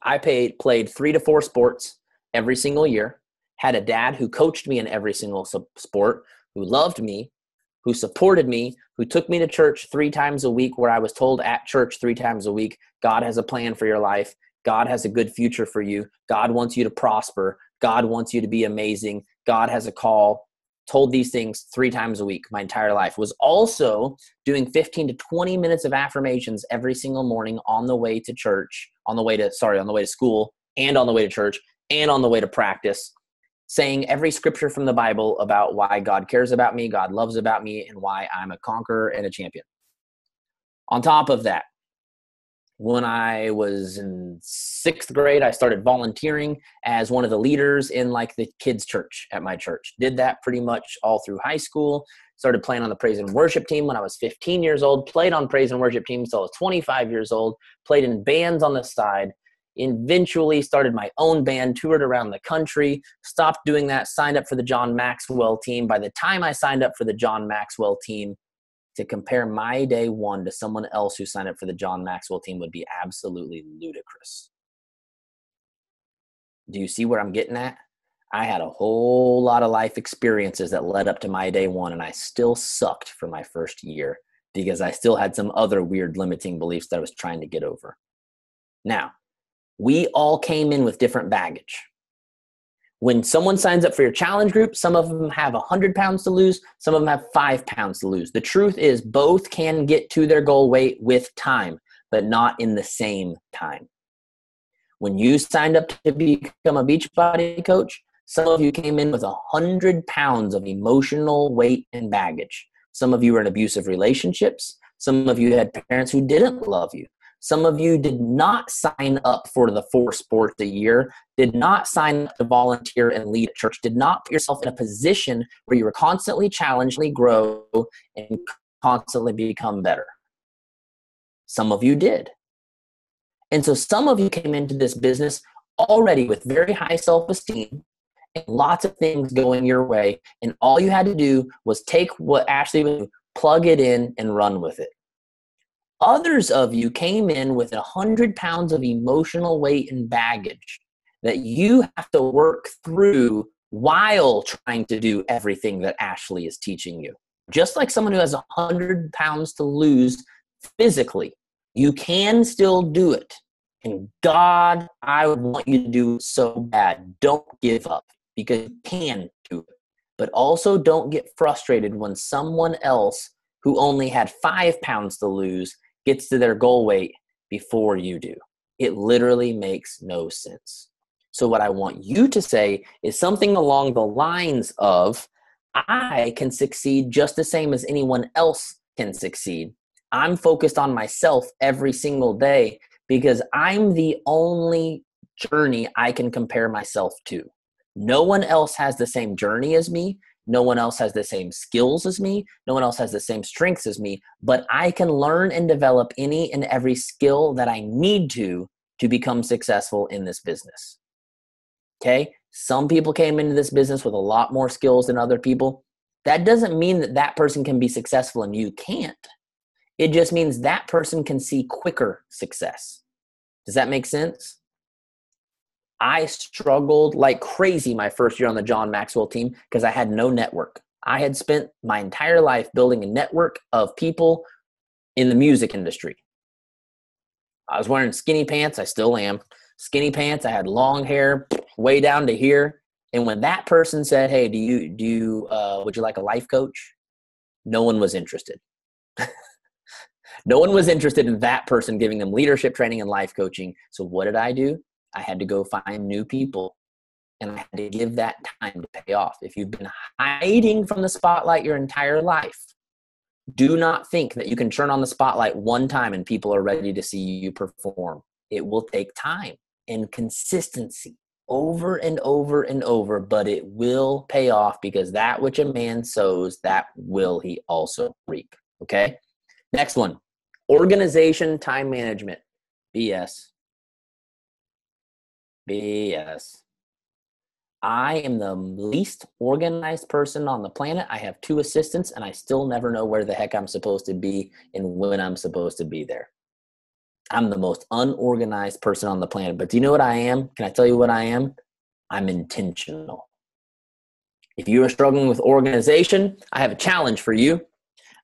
I played 3 to 4 sports every single year, had a dad who coached me in every single sport, who loved me, who supported me, who took me to church 3 times a week where I was told at church 3 times a week, God has a plan for your life. God has a good future for you. God wants you to prosper. God wants you to be amazing. God has a call. Told these things 3 times a week my entire life. Was also doing 15 to 20 minutes of affirmations every single morning on the way to church, on the way to school, and on the way to church, and on the way to practice, saying every scripture from the Bible about why God cares about me, God loves about me, and why I'm a conqueror and a champion. On top of that, when I was in 6th grade, I started volunteering as one of the leaders in like the kids' church at my church. Did that pretty much all through high school. Started playing on the praise and worship team when I was 15 years old. Played on praise and worship teams until I was 25 years old. Played in bands on the side. Eventually started my own band, toured around the country. Stopped doing that, signed up for the John Maxwell team. By the time I signed up for the John Maxwell team, to compare my day one to someone else who signed up for the John Maxwell team would be absolutely ludicrous. Do you see where I'm getting at? I had a whole lot of life experiences that led up to my day one, and I still sucked for my first year because I still had some other weird limiting beliefs that I was trying to get over. Now, we all came in with different baggage. When someone signs up for your challenge group, some of them have 100 pounds to lose, some of them have 5 pounds to lose. The truth is both can get to their goal weight with time, but not in the same time. When you signed up to become a Beachbody coach, some of you came in with 100 pounds of emotional weight and baggage. Some of you were in abusive relationships. Some of you had parents who didn't love you. Some of you did not sign up for the 4 sports a year, did not sign up to volunteer and lead a church, did not put yourself in a position where you were constantly challenged, grow, and constantly become better. Some of you did. And so some of you came into this business already with very high self-esteem and lots of things going your way, and all you had to do was take what Ashley would plug it in and run with it. Others of you came in with 100 pounds of emotional weight and baggage that you have to work through while trying to do everything that Ashley is teaching you. Just like someone who has 100 pounds to lose physically, you can still do it. And God, I want you to do it so bad. Don't give up, because you can do it. But also don't get frustrated when someone else who only had 5 pounds to lose gets to their goal weight before you do. It literally makes no sense. So what I want you to say is something along the lines of, I can succeed just the same as anyone else can succeed. I'm focused on myself every single day because I'm the only journey I can compare myself to. No one else has the same journey as me. No one else has the same skills as me. No one else has the same strengths as me, but I can learn and develop any and every skill that I need to become successful in this business. Okay? Some people came into this business with a lot more skills than other people. That doesn't mean that that person can be successful and you can't. It just means that person can see quicker success. Does that make sense? I struggled like crazy my first year on the John Maxwell team because I had no network. I had spent my entire life building a network of people in the music industry. I was wearing skinny pants. I still am. Skinny pants. I had long hair way down to here. And when that person said, hey, would you like a life coach? No one was interested. No one was interested in that person giving them leadership training and life coaching. So what did I do? I had to go find new people, and I had to give that time to pay off. If you've been hiding from the spotlight your entire life, do not think that you can turn on the spotlight one time and people are ready to see you perform. It will take time and consistency over and over and over, but it will pay off, because that which a man sows, that will he also reap. Okay? Next one. Organization, time management. BS. I am the least organized person on the planet. I have 2 assistants, and I still never know where the heck I'm supposed to be and when I'm supposed to be there. I'm the most unorganized person on the planet. But do you know what I am? Can I tell you what I am? I'm intentional. If you are struggling with organization, I have a challenge for you.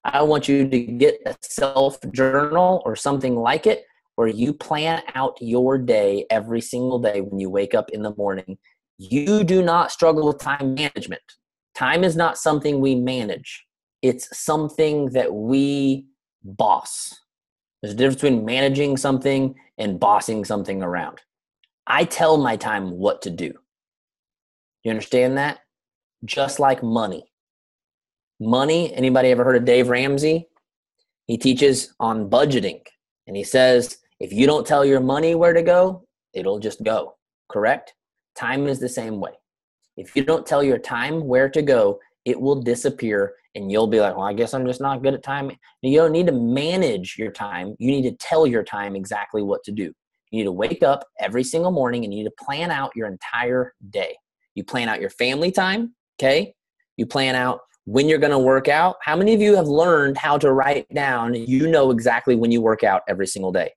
I want you to get a self-journal or something like it, where you plan out your day every single day when you wake up in the morning. You do not struggle with time management. Time is not something we manage. It's something that we boss. There's a difference between managing something and bossing something around. I tell my time what to do. You understand that? Just like money. Money, anybody ever heard of Dave Ramsey? He teaches on budgeting, and he says, if you don't tell your money where to go, it'll just go, correct? Time is the same way. If you don't tell your time where to go, it will disappear, and you'll be like, well, I guess I'm just not good at time. You don't need to manage your time. You need to tell your time exactly what to do. You need to wake up every single morning, and you need to plan out your entire day. You plan out your family time, okay? You plan out when you're going to work out. How many of you have learned how to write down, you know exactly when you work out every single day?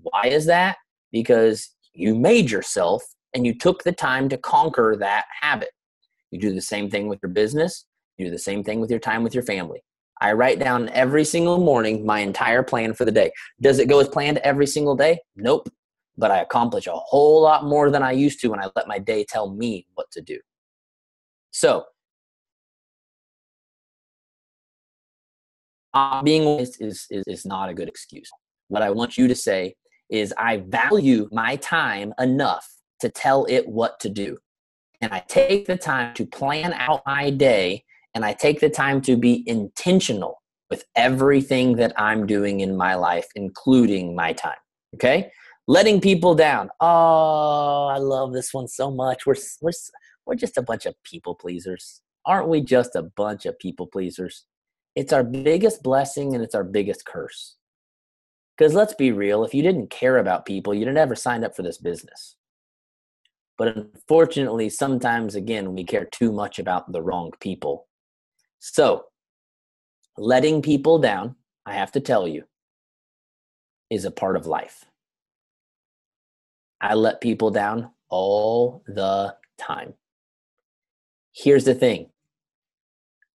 Why is that? Because you made yourself and you took the time to conquer that habit. You do the same thing with your business. You do the same thing with your time with your family. I write down every single morning my entire plan for the day. Does it go as planned every single day? Nope. But I accomplish a whole lot more than I used to when I let my day tell me what to do. So, being honest is not a good excuse. What I want you to say is, I value my time enough to tell it what to do. And I take the time to plan out my day, and I take the time to be intentional with everything that I'm doing in my life, including my time. Okay? Letting people down. Oh, I love this one so much. We're just a bunch of people pleasers. Aren't we just a bunch of people pleasers? It's our biggest blessing and it's our biggest curse. Because let's be real, if you didn't care about people, you'd have never signed up for this business. But unfortunately, sometimes, again, we care too much about the wrong people. So, letting people down, I have to tell you, is a part of life. I let people down all the time. Here's the thing.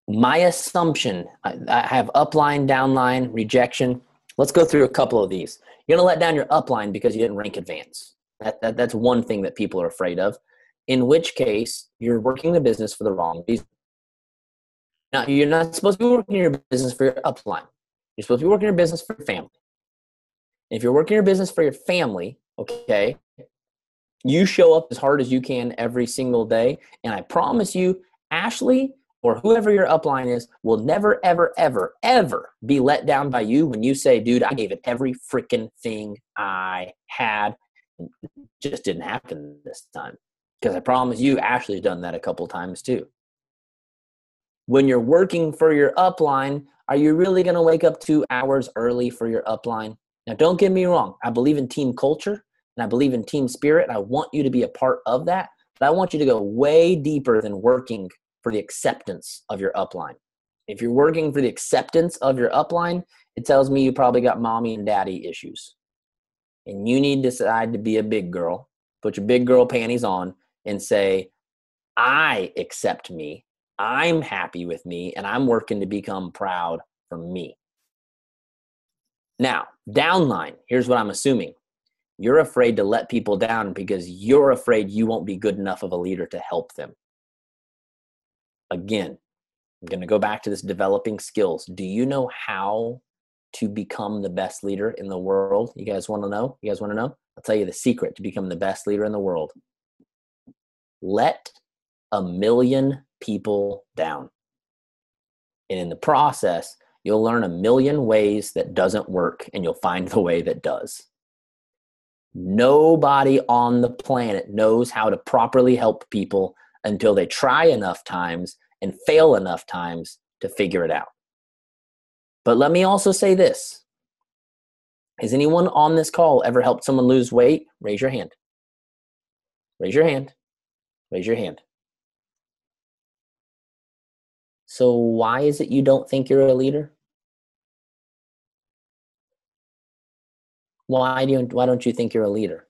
My assumption, I have upline, downline, rejection. Let's go through a couple of these. You're going to let down your upline because you didn't rank advance. That's one thing that people are afraid of, in which case you're working the business for the wrong reason. Now, you're not supposed to be working your business for your upline. You're supposed to be working your business for your family. If you're working your business for your family, okay, you show up as hard as you can every single day. And I promise you, Ashley or whoever your upline is will never, ever, ever, ever be let down by you when you say, dude, I gave it every freaking thing I had. It just didn't happen this time. Because I promise you, Ashley's done that a couple times too. When you're working for your upline, are you really going to wake up 2 hours early for your upline? Now, don't get me wrong. I believe in team culture and I believe in team spirit. And I want you to be a part of that. But I want you to go way deeper than working for the acceptance of your upline. If you're working for the acceptance of your upline, it tells me you probably got mommy and daddy issues. And you need to decide to be a big girl, put your big girl panties on and say, I accept me. I'm happy with me and I'm working to become proud for me. Now, downline, here's what I'm assuming. You're afraid to let people down because you're afraid you won't be good enough of a leader to help them. Again, I'm going to go back to this developing skills. Do you know how to become the best leader in the world? You guys want to know? You guys want to know? I'll tell you the secret to become the best leader in the world. Let 1 million people down. And in the process, you'll learn 1 million ways that doesn't work and you'll find the way that does. Nobody on the planet knows how to properly help people until they try enough times and fail enough times to figure it out. But let me also say this. Has anyone on this call ever helped someone lose weight? Raise your hand. Raise your hand. Raise your hand. So why is it you don't think you're a leader? Why don't you think you're a leader?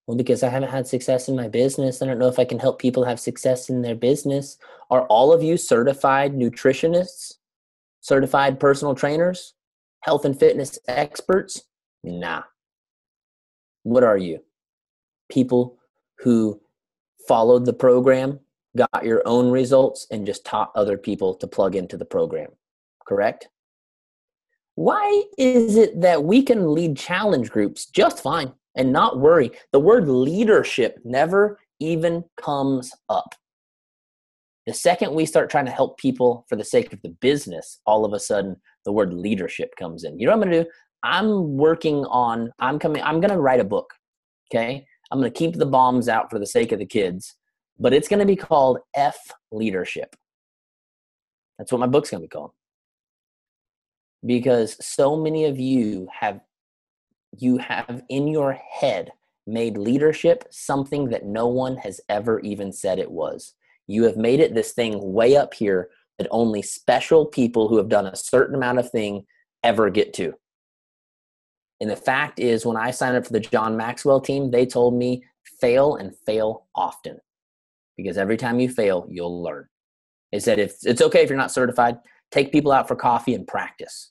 Well, because I haven't had success in my business. I don't know if I can help people have success in their business. Are all of you certified nutritionists, certified personal trainers, health and fitness experts? Nah. What are you? People who followed the program, got your own results, and just taught other people to plug into the program, correct? Why is it that we can lead challenge groups just fine and not worry? The word leadership never even comes up. The second we start trying to help people for the sake of the business, all of a sudden the word leadership comes in. You know what I'm going to do? I'm going to write a book, okay? I'm going to keep the bombs out for the sake of the kids, but it's going to be called F Leadership. That's what my book's going to be called. Because so many of you have in your head made leadership something that no one has ever even said it was. You have made it this thing way up here that only special people who have done a certain amount of thing ever get to. And the fact is, when I signed up for the John Maxwell team, they told me fail and fail often. Because every time you fail, you'll learn. They said, if it's okay if you're not certified, take people out for coffee and practice.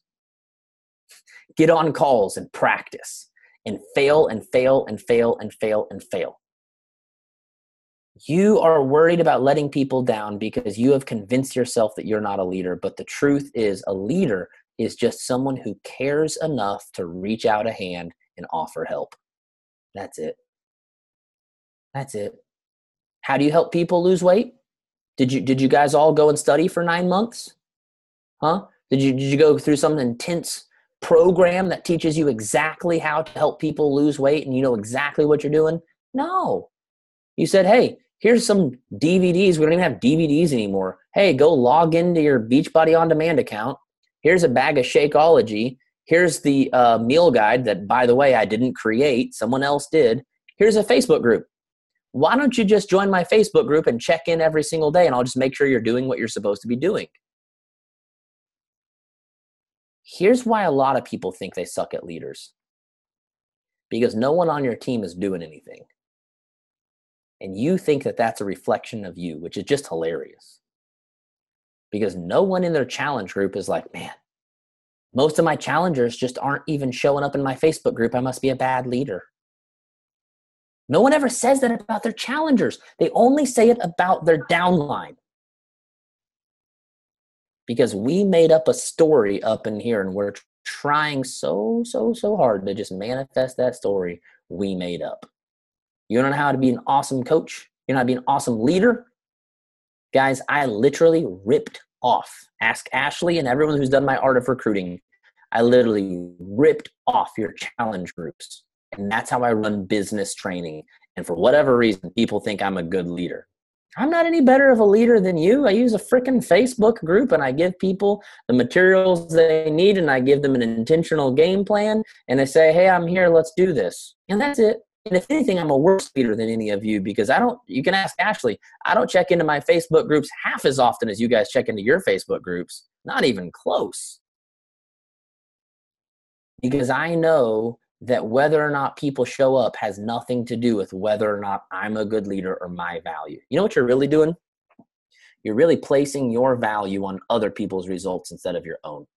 Get on calls and practice and fail and fail and fail and fail and fail. You are worried about letting people down because you have convinced yourself that you're not a leader. But the truth is, a leader is just someone who cares enough to reach out a hand and offer help. That's it. That's it. How do you help people lose weight? Did you guys all go and study for 9 months? Huh? Did you go through some intense program that teaches you exactly how to help people lose weight and you know exactly what you're doing? No. You said, hey, here's some DVDs. We don't even have DVDs anymore. Hey, go log into your Beachbody On Demand account. Here's a bag of Shakeology. Here's the meal guide that, by the way, I didn't create. Someone else did. Here's a Facebook group. Why don't you just join my Facebook group and check in every single day and I'll just make sure you're doing what you're supposed to be doing. Here's why a lot of people think they suck at leaders. Because no one on your team is doing anything. And you think that that's a reflection of you, which is just hilarious. Because no one in their challenge group is like, man, most of my challengers just aren't even showing up in my Facebook group. I must be a bad leader. No one ever says that about their challengers. They only say it about their downline. Because we made up a story up in here and we're trying so hard to just manifest that story we made up. You don't know how to be an awesome coach? You know how to be an awesome leader? Guys, I literally ripped off. Ask Ashley and everyone who's done my art of recruiting. I literally ripped off your challenge groups. And that's how I run business training. And for whatever reason, people think I'm a good leader. I'm not any better of a leader than you. I use a freaking Facebook group and I give people the materials they need and I give them an intentional game plan and I say, hey, I'm here, let's do this. And that's it. And if anything, I'm a worse leader than any of you because you can ask Ashley, I don't check into my Facebook groups half as often as you guys check into your Facebook groups. Not even close. Because I know that whether or not people show up has nothing to do with whether or not I'm a good leader or my value. You know what you're really doing? You're really placing your value on other people's results instead of your own.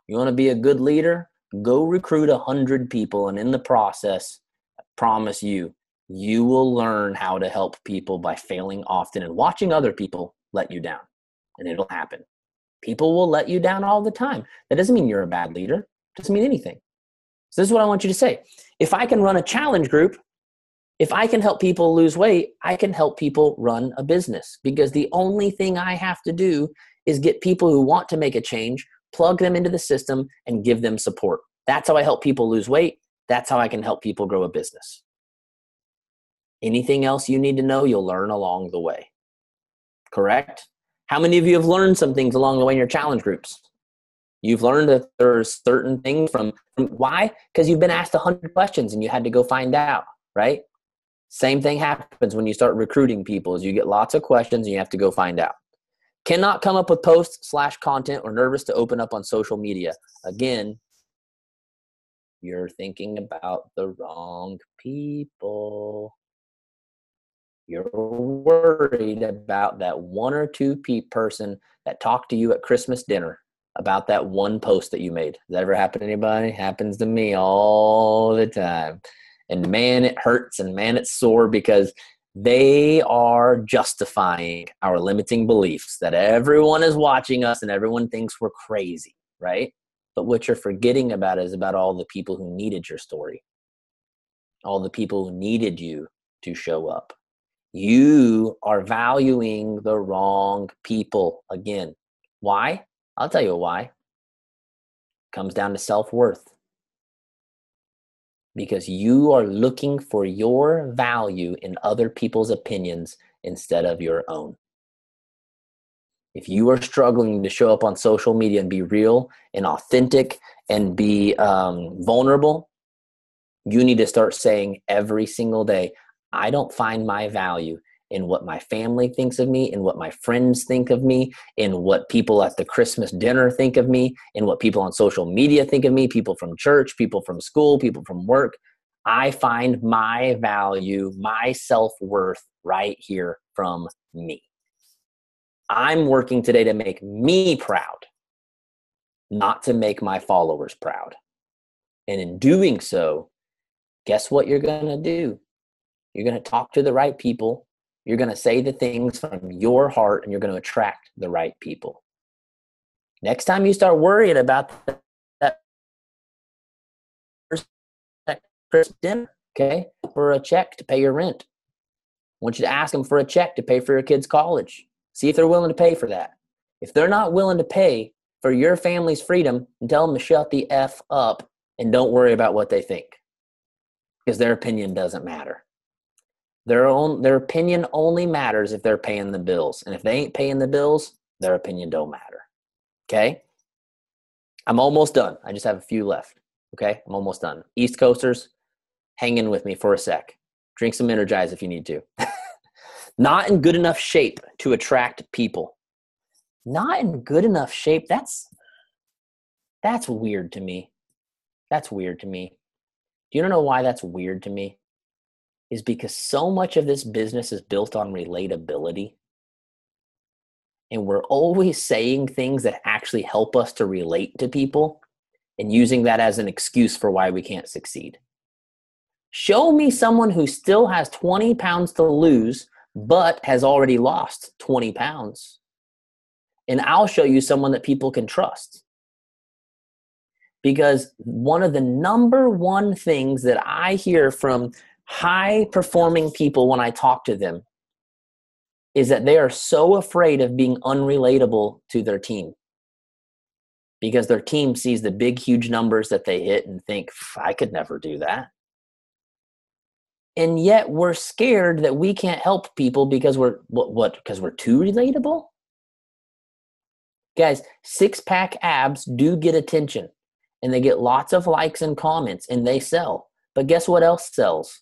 You want to be a good leader? Go recruit 100 people, and in the process, I promise you, you will learn how to help people by failing often and watching other people let you down. And it'll happen. People will let you down all the time. That doesn't mean you're a bad leader. It doesn't mean anything. So this is what I want you to say. If I can run a challenge group, if I can help people lose weight, I can help people run a business because the only thing I have to do is get people who want to make a change, plug them into the system, and give them support. That's how I help people lose weight. That's how I can help people grow a business. Anything else you need to know, you'll learn along the way. Correct? How many of you have learned some things along the way in your challenge groups? You've learned that there's certain things from why? Because you've been asked 100 questions and you had to go find out, right? Same thing happens when you start recruiting people is you get lots of questions and you have to go find out. Cannot come up with posts/content or nervous to open up on social media. Again, you're thinking about the wrong people. You're worried about that one or two person that talked to you at Christmas dinner about that one post that you made. Does that ever happen to anybody? Happens to me all the time. And man, it hurts and man, it's sore because they are justifying our limiting beliefs that everyone is watching us and everyone thinks we're crazy, right? But what you're forgetting about is about all the people who needed your story, all the people who needed you to show up. You are valuing the wrong people again. Why? I'll tell you why. It comes down to self-worth. Because you are looking for your value in other people's opinions instead of your own. If you are struggling to show up on social media and be real and authentic and be vulnerable, you need to start saying every single day, I don't find my value in what my family thinks of me, in what my friends think of me, in what people at the Christmas dinner think of me, in what people on social media think of me, people from church, people from school, people from work. I find my value, my self-worth right here from me. I'm working today to make me proud, not to make my followers proud. And in doing so, guess what you're going to do? You're going to talk to the right people. You're going to say the things from your heart and you're going to attract the right people. Next time you start worrying about that Christmas dinner, okay, for a check to pay your rent, I want you to ask them for a check to pay for your kids' college. See if they're willing to pay for that. If they're not willing to pay for your family's freedom, then tell them to shut the F up and don't worry about what they think because their opinion doesn't matter. Their opinion only matters if they're paying the bills. And if they ain't paying the bills, their opinion don't matter. Okay? I'm almost done. I just have a few left. Okay? I'm almost done. East Coasters, hang in with me for a sec. Drink some Energize if you need to. Not in good enough shape to attract people. Not in good enough shape. That's weird to me. That's weird to me. Do you know why that's weird to me? is because so much of this business is built on relatability. And we're always saying things that actually help us to relate to people and using that as an excuse for why we can't succeed. Show me someone who still has 20 pounds to lose, but has already lost 20 pounds. And I'll show you someone that people can trust. Because one of the number one things that I hear from high performing people when I talk to them is that they are so afraid of being unrelatable to their team. Because their team sees the big, huge numbers that they hit and think, I could never do that. And yet we're scared that we can't help people because we're because we're too relatable? Guys, six-pack abs do get attention and they get lots of likes and comments and they sell. But guess what else sells?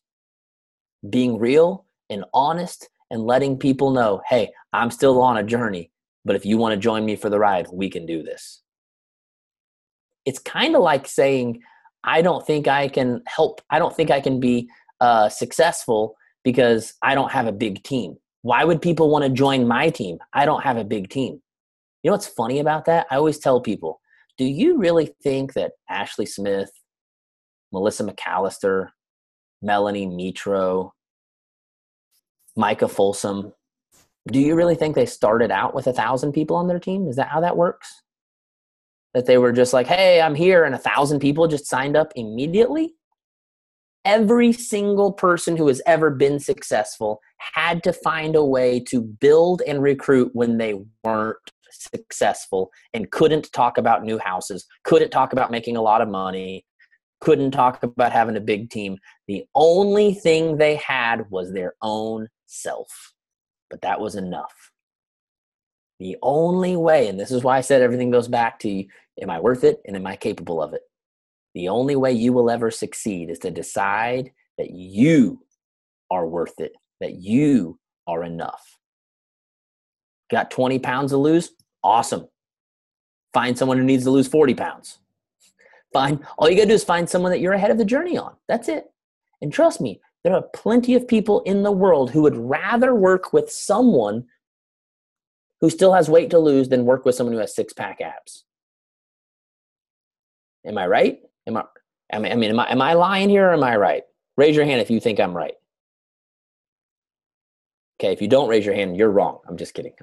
Being real and honest and letting people know, hey, I'm still on a journey, but if you want to join me for the ride, we can do this. It's kind of like saying, I don't think I can help. I don't think I can be successful because I don't have a big team. Why would people want to join my team? I don't have a big team. You know what's funny about that? I always tell people, do you really think that Ashley Smith, Melissa McAllister, Melanie Mitro, Micah Folsom, do you really think they started out with 1,000 people on their team? Is that how that works? That they were just like, hey, I'm here, and 1,000 people just signed up immediately? Every single person who has ever been successful had to find a way to build and recruit when they weren't successful and couldn't talk about new houses, couldn't talk about making a lot of money, couldn't talk about having a big team. The only thing they had was their own self. But that was enough. The only way, and this is why I said everything goes back to, am I worth it and am I capable of it? The only way you will ever succeed is to decide that you are worth it, that you are enough. Got 20 pounds to lose? Awesome. Find someone who needs to lose 40 pounds. All you got to do is find someone that you're ahead of the journey on. That's it. And trust me, there are plenty of people in the world who would rather work with someone who still has weight to lose than work with someone who has six-pack abs. Am I right? Am I lying here or am I right? Raise your hand if you think I'm right. Okay, if you don't raise your hand, you're wrong. I'm just kidding.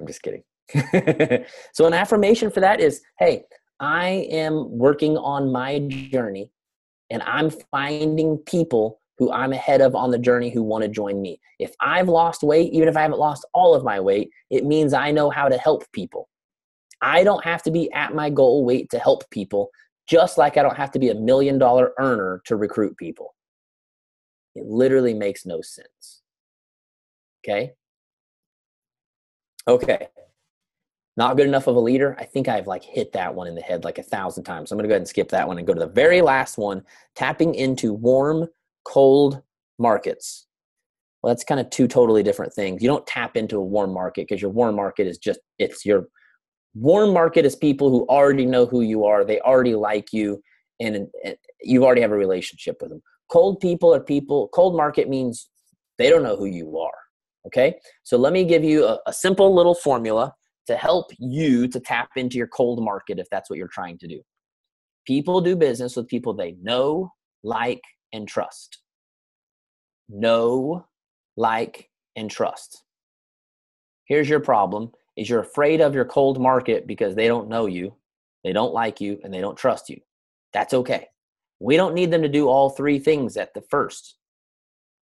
So an affirmation for that is, hey, I am working on my journey and I'm finding people who I'm ahead of on the journey who want to join me. If I've lost weight, even if I haven't lost all of my weight, it means I know how to help people. I don't have to be at my goal weight to help people, just like I don't have to be $1 million earner to recruit people. It literally makes no sense. Okay? Okay. Not good enough of a leader. I think I've hit that one in the head 1,000 times. So I'm going to go ahead and skip that one and go to the very last one, tapping into warm, cold markets. Well, that's kind of two totally different things. You don't tap into a warm market because your warm market is your warm market is people who already know who you are. They already like you and you already have a relationship with them. Cold market means they don't know who you are. Okay. So let me give you a simple little formula to help you to tap into your cold market if that's what you're trying to do. People do business with people they know, like, and trust. Know, like, and trust. Here's your problem, is you're afraid of your cold market because they don't know you, they don't like you, and they don't trust you. That's okay. We don't need them to do all three things at the first.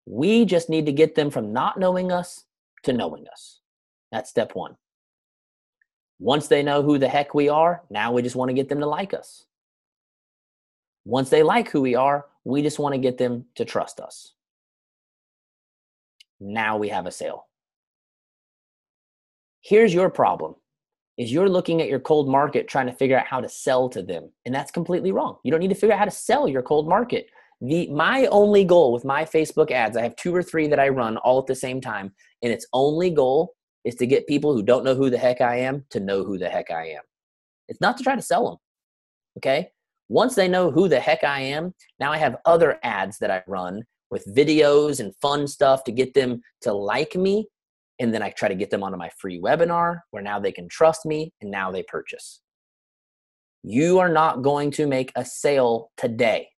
We just need to get them from not knowing us to knowing us. That's step one. Once they know who the heck we are, now we just want to get them to like us. Once they like who we are, we just want to get them to trust us. Now we have a sale. Here's your problem, is you're looking at your cold market trying to figure out how to sell to them. And that's completely wrong. You don't need to figure out how to sell your cold market. My only goal with my Facebook ads, I have 2 or 3 that I run all at the same time. And its only goal is to get people who don't know who the heck I am to know who the heck I am. It's not to try to sell them. Okay. Once they know who the heck I am, now I have other ads that I run with videos and fun stuff to get them to like me. And then I try to get them onto my free webinar where now they can trust me and now they purchase. You are not going to make a sale today.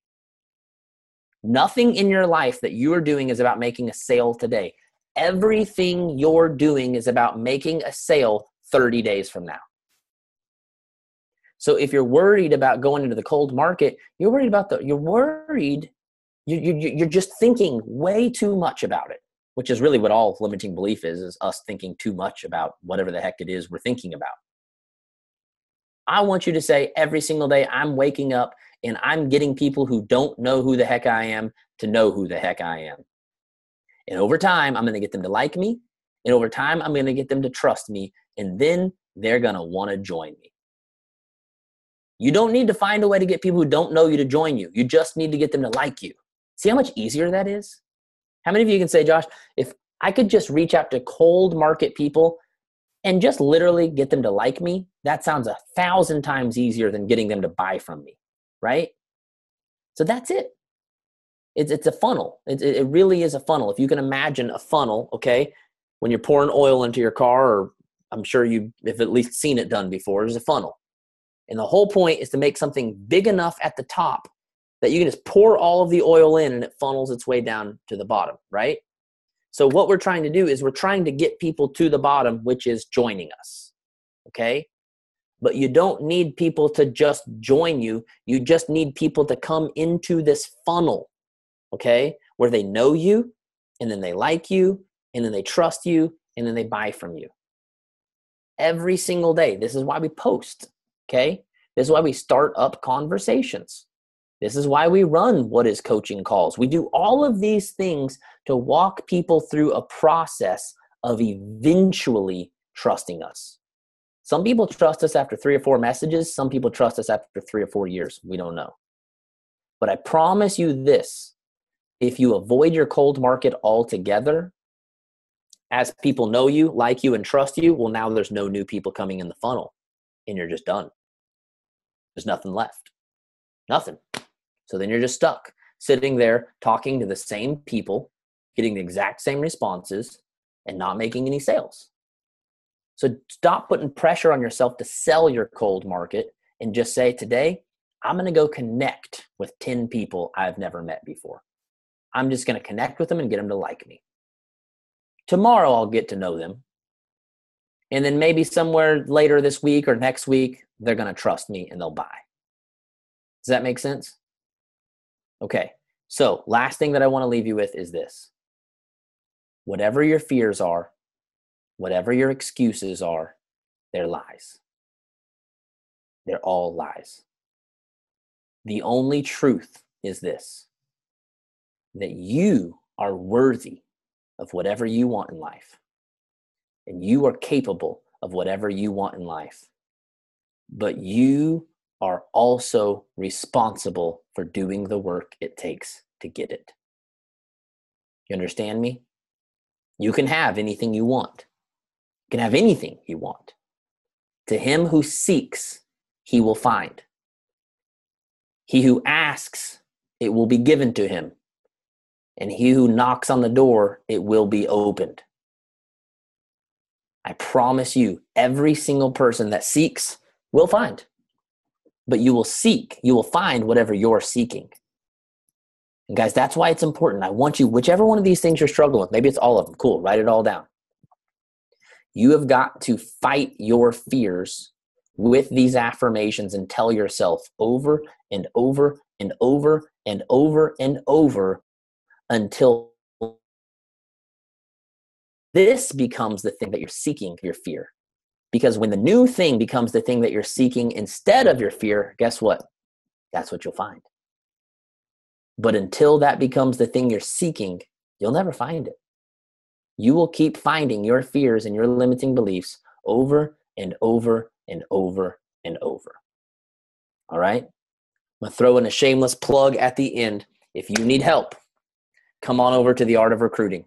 Nothing in your life that you are doing is about making a sale today. Everything you're doing is about making a sale 30 days from now. So if you're worried about going into the cold market, you're just thinking way too much about it, which is really what all limiting belief is us thinking too much about whatever the heck it is we're thinking about. I want you to say every single day, I'm waking up and I'm getting people who don't know who the heck I am to know who the heck I am. And over time, I'm going to get them to like me. And over time, I'm going to get them to trust me. And then they're going to want to join me. You don't need to find a way to get people who don't know you to join you. You just need to get them to like you. See how much easier that is? How many of you can say, Josh, if I could just reach out to cold market people and just literally get them to like me, that sounds 1,000 times easier than getting them to buy from me, right? So that's it. It's a funnel. It really is a funnel. If you can imagine a funnel, okay, when you're pouring oil into your car, or I'm sure you've at least seen it done before, there's a funnel. And the whole point is to make something big enough at the top that you can just pour all of the oil in and it funnels its way down to the bottom, right? So what we're trying to do is we're trying to get people to the bottom, which is joining us, okay? But you don't need people to just join you. You just need people to come into this funnel, okay, where they know you, and then they like you, and then they trust you, and then they buy from you. Every single day. This is why we post, okay? This is why we start up conversations. This is why we run What is Coaching calls. We do all of these things to walk people through a process of eventually trusting us. Some people trust us after 3 or 4 messages. Some people trust us after 3 or 4 years. We don't know. But I promise you this, if you avoid your cold market altogether, as people know you, like you, and trust you, well, now there's no new people coming in the funnel and you're just done. There's nothing left. Nothing. So then you're just stuck sitting there talking to the same people, getting the exact same responses, and not making any sales. So stop putting pressure on yourself to sell your cold market and just say, today, I'm going to go connect with 10 people I've never met before. I'm just going to connect with them and get them to like me. Tomorrow, I'll get to know them. And then maybe somewhere later this week or next week, they're going to trust me and they'll buy. Does that make sense? Okay. So last thing that I want to leave you with is this. Whatever your fears are, whatever your excuses are, they're lies. They're all lies. The only truth is this, that you are worthy of whatever you want in life. And you are capable of whatever you want in life. But you are also responsible for doing the work it takes to get it. You understand me? You can have anything you want. You can have anything you want. To him who seeks, he will find. He who asks, it will be given to him. And he who knocks on the door, it will be opened. I promise you, every single person that seeks will find. But you will seek, you will find whatever you're seeking. And guys, that's why it's important. I want you, whichever one of these things you're struggling with, maybe it's all of them, cool, write it all down. You have got to fight your fears with these affirmations and tell yourself over and over and over and over and over until this becomes the thing that you're seeking, your fear. Because when the new thing becomes the thing that you're seeking instead of your fear, guess what? That's what you'll find. But until that becomes the thing you're seeking, you'll never find it. You will keep finding your fears and your limiting beliefs over and over and over and over. All right? I'm going to throw in a shameless plug at the end. If you need help, come on over to The Art of Recruiting,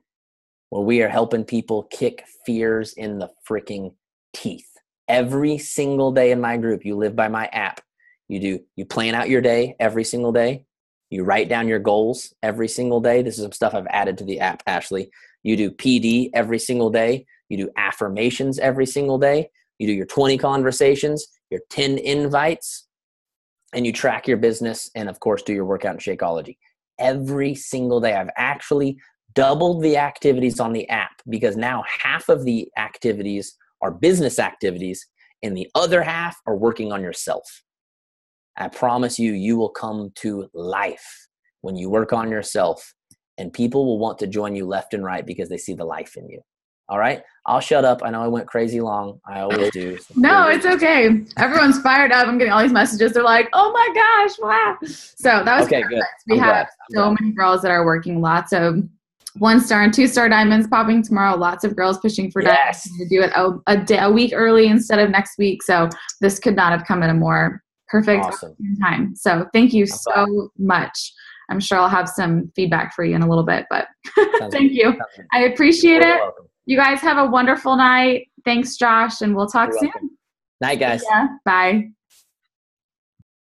where we are helping people kick fears in the freaking teeth. Every single day in my group, you live by my app. You plan out your day every single day. You write down your goals every single day. This is some stuff I've added to the app, Ashley. You do PD every single day. You do affirmations every single day. You do your 20 conversations, your 10 invites, and you track your business and, of course, do your workout and Shakeology every single day. I've actually doubled the activities on the app because now half of the activities are business activities and the other half are working on yourself. I promise you, you will come to life when you work on yourself, and people will want to join you left and right because they see the life in you. All right, I'll shut up. I know I went crazy long. I always do. No, it's okay. Everyone's fired up. I'm getting all these messages. They're like, oh my gosh, wow. So that was okay, perfect. good. We have so many girls that are working, lots of 1-star and 2-star diamonds popping tomorrow. Lots of girls pushing for diamonds to do it a week early instead of next week. So this could not have come at a more perfect time. So thank you so much. I'm sure I'll have some feedback for you in a little bit, but thank you. I appreciate it. You guys have a wonderful night. Thanks, Josh, and we'll talk soon. Night, guys. Yeah. Bye.